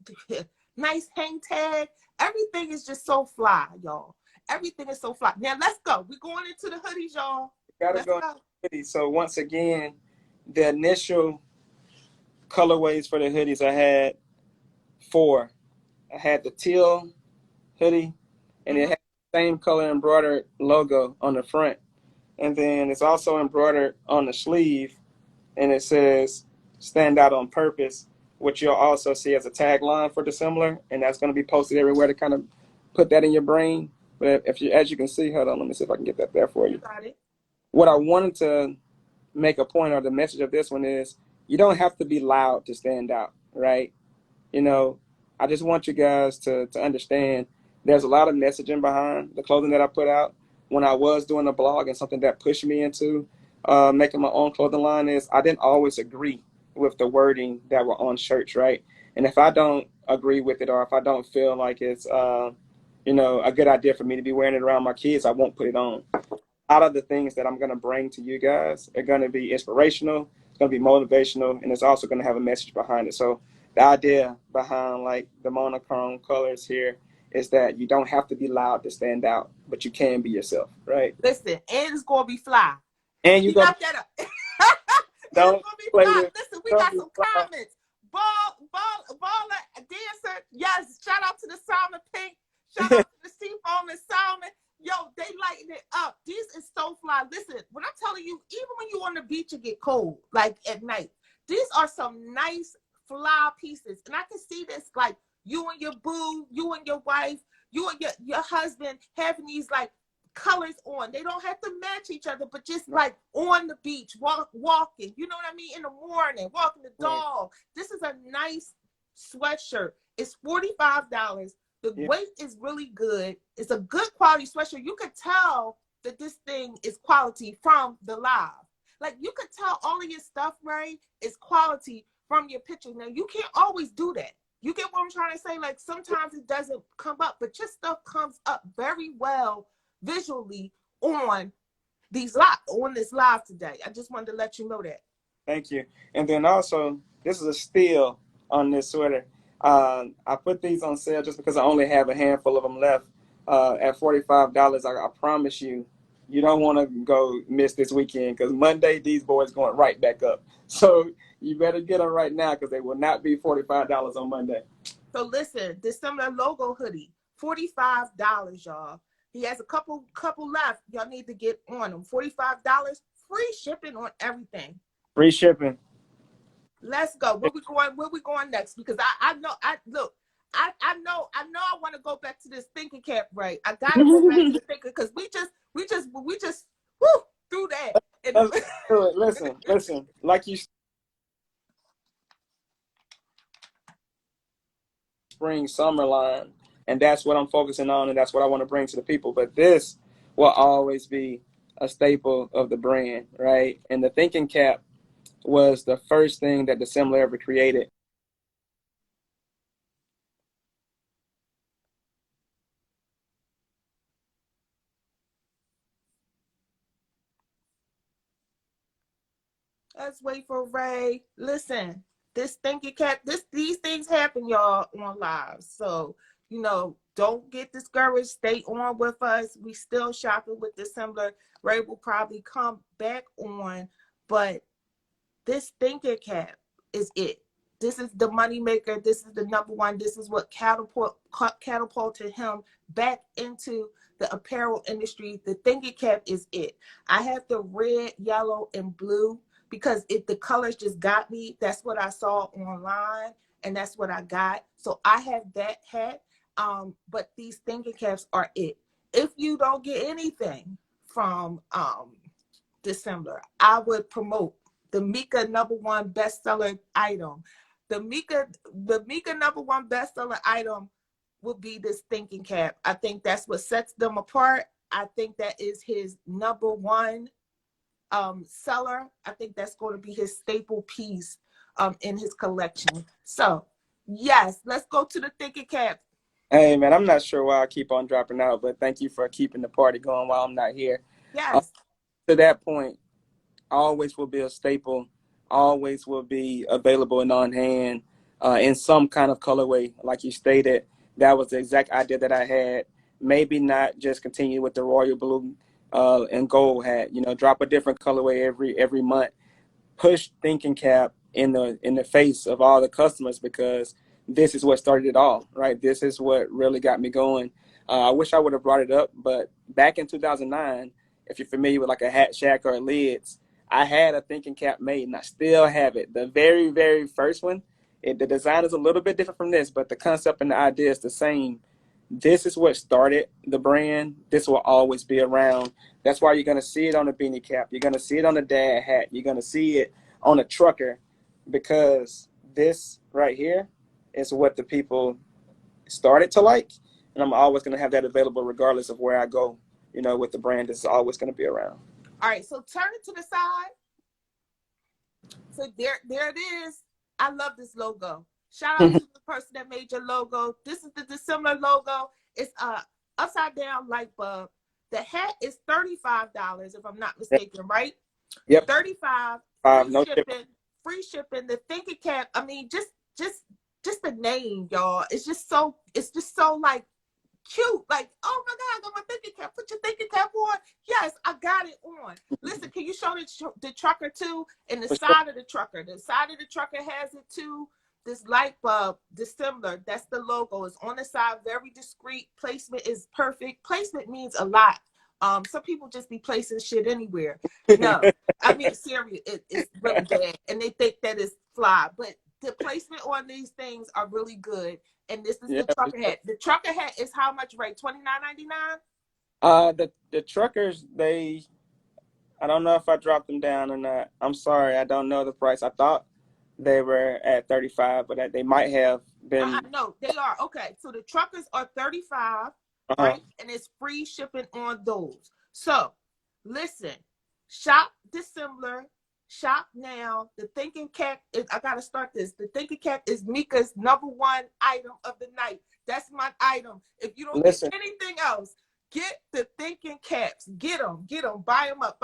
hang tag. Everything is just so fly, y'all. Everything is so fly. Now let's go. We're going into the hoodies, y'all. Let's go. Hoodies. So once again, the initial colorways for the hoodies, I had 4. I had the teal hoodie, and it had the same color embroidered logo on the front. And then it's also embroidered on the sleeve, and it says "Stand Out on Purpose," which you'll also see as a tagline for Dissimilar, and that's going to be posted everywhere to kind of put that in your brain. But as you can see, hold on, let me see if I can get that there for you. Got it. What I wanted to make a point, or the message of this one is, you don't have to be loud to stand out, right? I just want you guys to understand there's a lot of messaging behind the clothing that I put out. When I was doing a blog, and something that pushed me into making my own clothing line is I didn't always agree with the wording that were on shirts, right? And if I don't agree with it, or if I don't feel like it's a good idea for me to be wearing it around my kids, I won't put it on. Out of the things that I'm going to bring to you guys are going to be inspirational, it's going to be motivational, and it's also going to have a message behind it. So the idea behind like the monochrome colors here is that you don't have to be loud to stand out, but you can be yourself, right? Listen, and it's going to be fly. And you got that up. don't play with. Listen, we got some comments. Baller dancer. Yes, shout out to the Salmon Pink. Shout out to the Seafoam and Salmon. Yo, they lighten it up. This is so fly. Listen, when I'm telling you, even when you on the beach, you get cold, like at night. These are some nice fly pieces. And I can see this, like you and your boo, you and your wife, you and your husband having these like colors on. They don't have to match each other, but just like on the beach, walking, you know what I mean? In the morning, walking the dog. This is a nice sweatshirt. It's $45. The weight is really good. It's a good quality sweatshirt. You could tell that this thing is quality from the live. Like you could tell all of your stuff, right, is quality from your pictures. Now you can't always do that. You get what I'm trying to say? Like sometimes it doesn't come up, but your stuff comes up very well visually on this live today. I just wanted to let you know that. Thank you. And then also, this is a steal on this sweater. I put these on sale just because I only have a handful of them left. At $45, I promise you, you don't want to go miss this weekend, because Monday these boys going right back up. So you better get them right now, because they will not be $45 on Monday. So listen, this similar logo hoodie, $45, y'all. He has a couple left. Y'all need to get on them. $45, free shipping on everything. Free shipping. Let's go. Where we going next? Because I know I want to go back to this thinking cap, right? I gotta go back to the thinking, because we just whoo through that. Listen. Like you spring summer line, and that's what I'm focusing on, and that's what I want to bring to the people. But this will always be a staple of the brand, right? And the thinking cap was the first thing that Dissimilar ever created. Let's wait for Ray. Listen, this thinking cap, these things happen, y'all, on lives. So, don't get discouraged. Stay on with us. We still shopping with Dissimilar. Ray will probably come back on, but this thinking cap is it. This is the money maker. This is the number one. This is what catapulted him back into the apparel industry. The thinking cap is it. I have the red, yellow, and blue because the colors just got me. That's what I saw online, and that's what I got. So I have that hat. But these thinking caps are it. If you don't get anything from Dissimilar, I would promote the Mika #1 bestseller item. The Mika #1 bestseller item will be this thinking cap. I think that's what sets them apart. I think that is his #1 seller. I think that's going to be his staple piece in his collection. So yes, let's go to the thinking cap. Hey man, I'm not sure why I keep on dropping out, but thank you for keeping the party going while I'm not here. Yes. To that point, always will be a staple, always will be available and on hand in some kind of colorway. Like you stated, that was the exact idea that I had. Maybe not just continue with the royal blue and gold hat, drop a different colorway every month. Push thinking cap in the face of all the customers, because this is what started it all, right? This is what really got me going. I wish I would have brought it up, but back in 2009, if you're familiar with like a Hat Shack or a Lids, I had a thinking cap made, and I still have it. The very, very first one, the design is a little bit different from this, but the concept and the idea is the same. This is what started the brand. This will always be around. That's why you're going to see it on the beanie cap. You're going to see it on the dad hat. You're going to see it on a trucker, because this right here is what the people started to like. And I'm always going to have that available regardless of where I go, with the brand. This is always going to be around. All right, so turn it to the side. So there it is. I love this logo. Shout out to the person that made your logo. This is the Dissimilar logo. It's a upside down light bulb. The hat is $35, if I'm not mistaken, right? Yep. $35. No shipping. Free shipping. The thinking cap. I mean, just the name, y'all. It's just so like cute. Like, oh my God, I got my thinking cap. Put your thinking cap on. Yes, I got it on. Listen, can you show the trucker too? And the side of the trucker. The side of the trucker has it too. This light bulb, Dissimilar, that's the logo. It's on the side, very discreet. Placement is perfect. Placement means a lot. Some people just be placing shit anywhere. No, I mean, serious, it's really bad. And they think that it's fly. But the placement on these things are really good. And this is the trucker hat. The trucker hat is how much, right? $29.99? The truckers, I don't know if I dropped them down or not. I'm sorry, I don't know the price. I thought they were at $35, but they might have been. No, they are. Okay, so the truckers are $35, right? And it's free shipping on those. So, listen, shop Dissimilar, shop now. The thinking cap is, I got to start this. The thinking cap is Mika's #1 item of the night. That's my item. If you don't get anything else, get the thinking caps. Get them. Buy them up.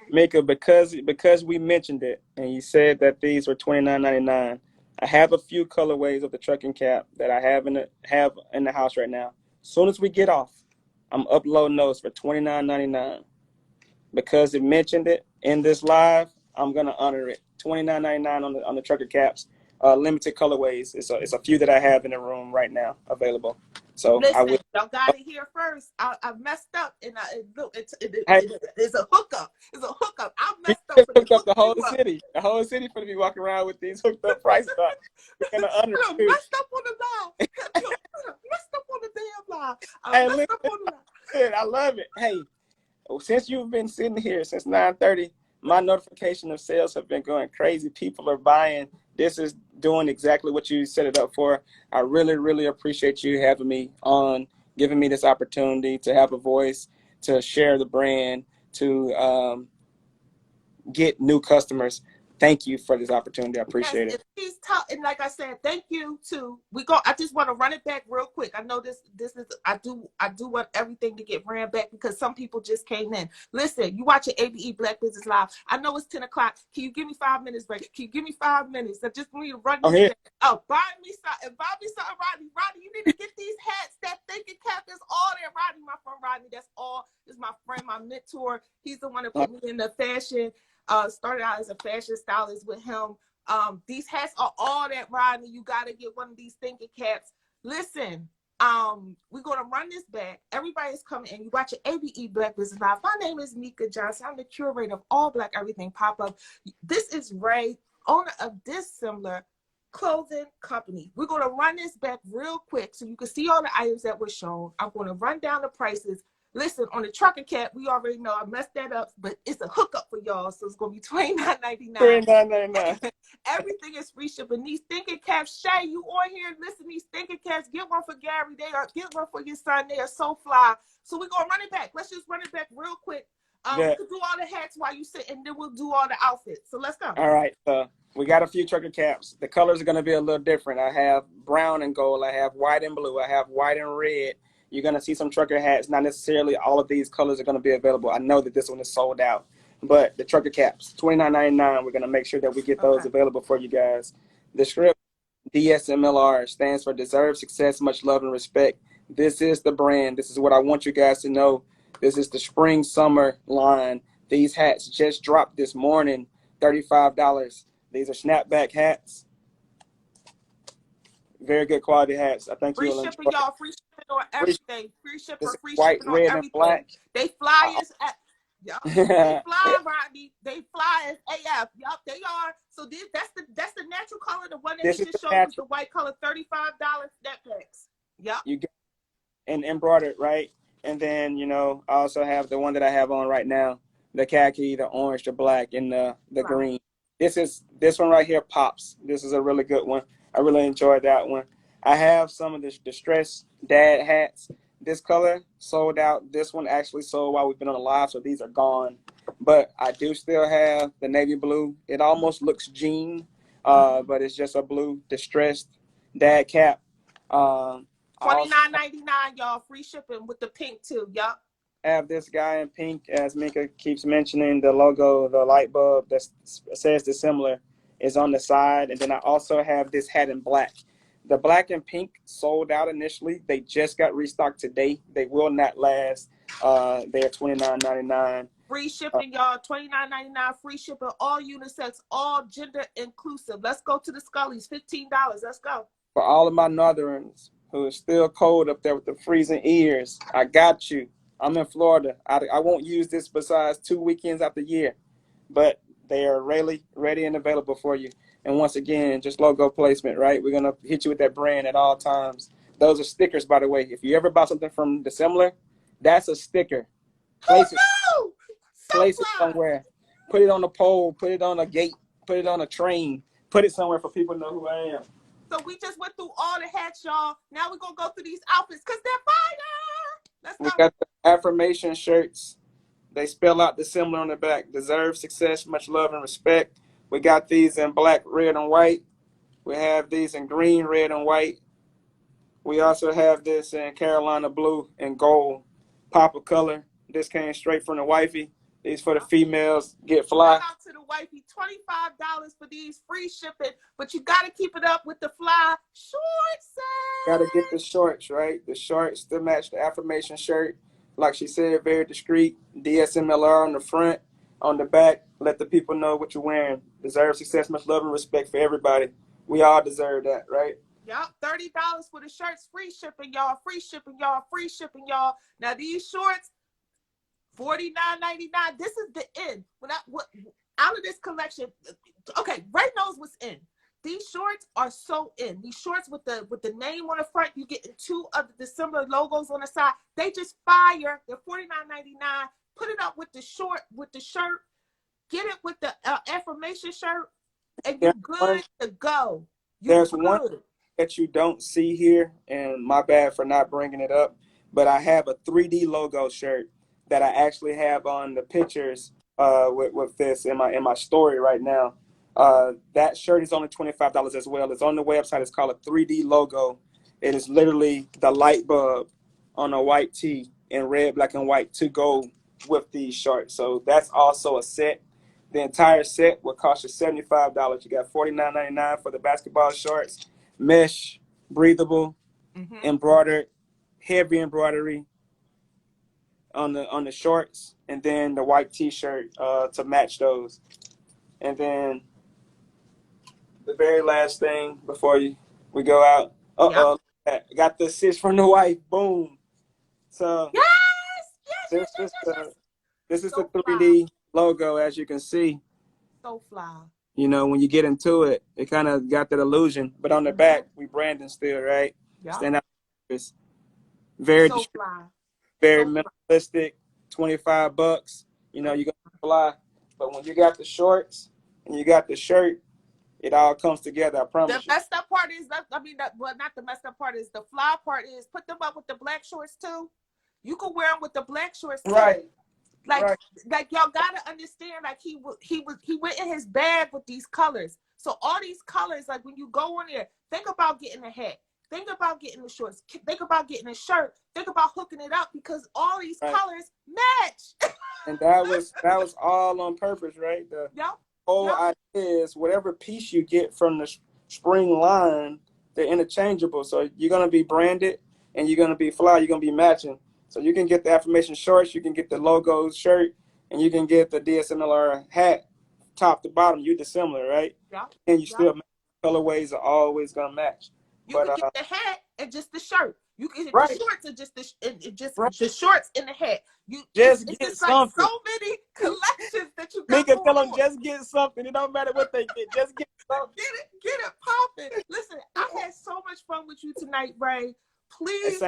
Mika, because we mentioned it and you said that these were $29.99, I have a few colorways of the trucking cap that I have in the house right now. As soon as we get off, I'm uploading those for $29.99. Because it mentioned it in this live, I'm gonna honor it. $29.99 on the trucker caps. Limited colorways. It's a few that I have in the room right now available. So listen, y'all got it here first. I messed up, and it's a hookup. It's a hookup. I messed up. Hooked up the whole city. The whole city for to be walking around with these hooked up price cards. We're gonna honor it. Messed up on the live. Messed up on the damn live. Messed up on the live. I love it. Hey, since you've been sitting here since 9:30, my notification of sales have been going crazy. People are buying. This is doing exactly what you set it up for. I really, really appreciate you having me on, giving me this opportunity to have a voice, to share the brand, to get new customers. thank you for this opportunity. I Yes, appreciate if it. he's and like I said, thank you to I just want to run it back real quick. I know this is I do want everything to get ran back because some people just came in. Listen, you watching ABE Black Business Live. I know it's 10 o'clock. Can you give me 5 minutes, break? Can you give me 5 minutes? I just need to run Oh, this here. back. Oh, buy me something, Rodney. Rodney, you need to get these hats. That thinking cap is all there. Rodney, my friend Rodney. That's all. This is my friend, my mentor. He's the one that put me in the fashion. Started out as a fashion stylist with him. These hats are all that, Rodney. You got to get one of these thinking caps. Listen, we're going to run this back. Everybody's coming in. You watch your ABE Black Business Live. My name is Nika Johnson. I'm the curator of All Black Everything Pop-Up. This is Ray, owner of Dissimilar Clothing Company. We're going to run this back real quick so you can see all the items that were shown. I'm going to run down the prices. Listen, on the trucker cap, we already know I messed that up, but it's a hookup for y'all, so it's going to be $29.99. $29.99. Everything is free shipping. These thinking caps, Shay, you on here, listen, these thinking caps, get one for Gary. Get one for your son. They are so fly. So we're going to run it back. Let's just run it back real quick. We can do all the hats while you sit, and then we'll do all the outfits. So let's go. All right. We got a few trucker caps. The colors are going to be a little different. I have brown and gold. I have white and blue. I have white and red. You're going to see some trucker hats. Not necessarily all of these colors are going to be available. I know that this one is sold out. But the trucker caps, $29.99. We're going to make sure that we get those available for you guys. The script, DSMLR, stands for Deserve Success, Much Love, and Respect. This is the brand. This is what I want you guys to know. This is the spring summer line. These hats just dropped this morning, $35. These are snapback hats. Very good quality hats. I think free you'll shipping, enjoy. y'all. Free shipping on everything. Free shipping, free White, shipping on red, everything. and black. They flyers at they fly, Rodney. They fly as AF. Yup, they are. So that's the natural color. The one that he just showed was the white color, $35 snapbacks. Yup. You get and embroidered, right? And then, I also have the one that I have on right now, the khaki, the orange, the black, and the green. This one right here pops. This is a really good one. I really enjoyed that one. I have some of the distressed dad hats. This color sold out. This one actually sold while we've been on the live, so these are gone. But I do still have the navy blue. It almost looks jean, but it's just a blue distressed dad cap. $29.99, y'all. Free shipping with the pink too. Yup. Have this guy in pink, as Mika keeps mentioning, the logo, the light bulb that says Dissimilar is on the side. And then I also have this hat in black. The black and pink sold out initially. They just got restocked today. They will not last. They're $29.99. Free shipping, y'all. $29.99. Free shipping. All unisex, all gender inclusive. Let's go to the Scullies. $15. Let's go. For all of my Northerns who are still cold up there with the freezing ears, I got you. I'm in Florida. I won't use this besides 2 weekends out the year, but they are really ready and available for you. And once again, just logo placement, right? We're going to hit you with that brand at all times. Those are stickers, by the way. If you ever buy something from Dissimilar, that's a sticker. Place it somewhere. Put it on a pole. Put it on a gate. Put it on a train. Put it somewhere for people to know who I am. So we just went through all the hats, y'all. Now we're going to go through these outfits because they're fire. Let's go. We got the Affirmation Shirts. They spell out Dissimilar on the back. Deserve success, much love, and respect. We got these in black, red, and white. We have these in green, red, and white. We also have this in Carolina blue and gold. Pop of color. This came straight from the wifey. These for the females. Get fly. Shout out to the wifey. $25 for these, free shipping. But you got to keep it up with the fly shorts. Got to get the shorts, right? The shorts to match the Affirmation shirt. Like she said, very discreet. DSMLR on the front. On the back, let the people know what you're wearing. Deserve success, much love, and respect for everybody. We all deserve that, right? Yup, $30 for the shirts, free shipping, y'all. Free shipping, y'all. Free shipping, y'all. Now these shorts, $49.99. This is the end. Out of this collection, okay, Ray knows what's in. These shorts are so in. These shorts with the name on the front, you get 2 of the similar logos on the side. They just fire. They're $49.99. Put it up with the shirt. Get it with the Affirmation shirt, and you're good to go. There's one that you don't see here, and my bad for not bringing it up, but I have a 3D logo shirt that I actually have on the pictures with this in my story right now. That shirt is only $25 as well. It's on the website. It's called a 3D logo. It is literally the light bulb on a white tee in red, black, and white to go with these shorts. So that's also a set. The entire set will cost you $75. You got $49.99 for the basketball shorts, mesh, breathable, embroidered, heavy embroidery on the shorts, and then the white T-shirt to match those. And then the very last thing before we go out. Got the assist from the wife. Boom. So Yes. this is So the 3D logo, as you can see. So fly. You know, when you get into it, it kind of got that illusion. But on the back, we branding still, right? Yeah. Stand out. It's very so fly. very So minimalistic. $25. You know, you're gonna fly. But when you got the shorts and you got the shirt, it all comes together. I promise the you. messed up part is not the messed up part is the fly part is put them up with the black shorts too. You can wear them with the black shorts too. Right. Like y'all gotta understand. Like he went in his bag with these colors. So all these colors, like when you go on there, think about getting a hat. Think about getting the shorts. Think about getting a shirt. Think about hooking it up because all these colors match. And that was all on purpose, right? The whole idea is whatever piece you get from the spring line, they're interchangeable. So you're gonna be branded and you're gonna be fly. You're gonna be matching. So you can get the Affirmation shorts, you can get the logo shirt, and you can get the DSMLR hat, top to bottom. You dissimilar, right? Yeah. And you still colorways are always gonna match. You can get the hat and just the shirt. You can get the shorts and just the shorts and the hat. It's get just something. Like so many collections that you got. Mika, tell them just get something. It don't matter what they get. Just get something. Get it popping. Listen, I had so much fun with you tonight, Ray. Please.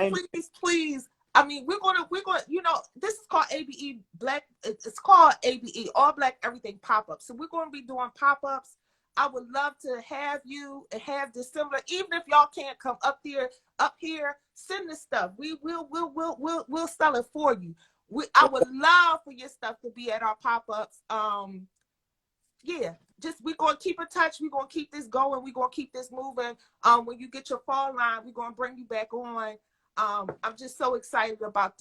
I mean, we're gonna, you know, this is called ABE Black. It's called ABE All Black Everything Pop-Up. So we're gonna be doing pop-ups. I would love to have you and have this similar. Even if y'all can't come up here, send the stuff. We'll sell it for you. I would love for your stuff to be at our pop-ups. We're gonna keep in touch. We're gonna keep this going. We're gonna keep this moving. When you get your fall line, we're gonna bring you back on. I'm just so excited about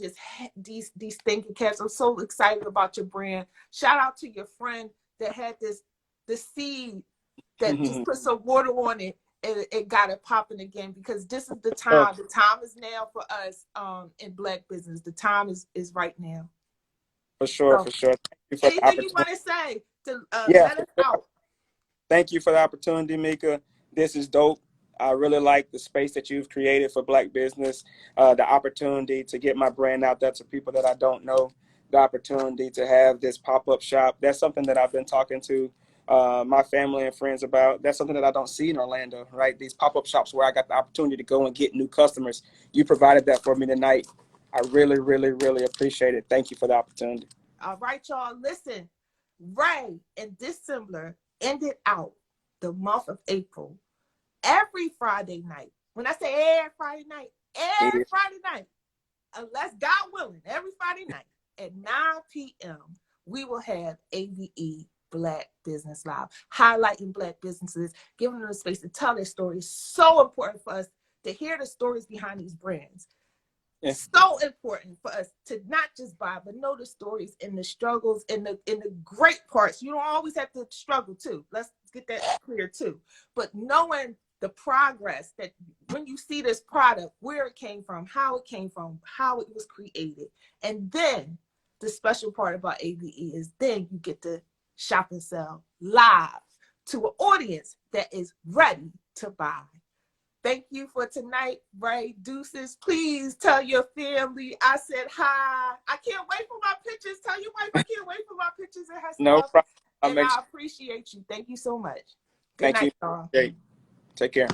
these thinking caps. I'm so excited about your brand. Shout out to your friend that had the seed that just put some water on it and it got it popping again, because this is the time. The time is now for us in Black business. The time is right now. For sure. Thank you for anything you want to say to let us out? Thank you for the opportunity, Mika. This is dope. I really like the space that you've created for Black business, the opportunity to get my brand out there to people that I don't know, the opportunity to have this pop-up shop. That's something that I've been talking to my family and friends about. That's something that I don't see in Orlando, right? These pop-up shops where I got the opportunity to go and get new customers. You provided that for me tonight. I really, really, really appreciate it. Thank you for the opportunity. All right, y'all. Listen, Ray and Dissimilar ended out the month of April. Every Friday night. When I say every Friday night, unless God willing, every Friday night at 9 p.m., we will have ABE Black Business Live, highlighting Black businesses, giving them a space to tell their stories. So important for us to hear the stories behind these brands. Yeah. So important for us to not just buy, but know the stories and the struggles and the great parts. You don't always have to struggle too. Let's get that clear too. But knowing the progress that when you see this product, where it came from, how it was created. And then the special part about ABE is then you get to shop and sell live to an audience that is ready to buy. Thank you for tonight, Ray. Deuces, please tell your family I said hi. I can't wait for my pictures. Tell your wife I can't wait for my pictures and her stuff. No problem. And I appreciate you. Thank you so much. Good night, y'all. Great. Take care.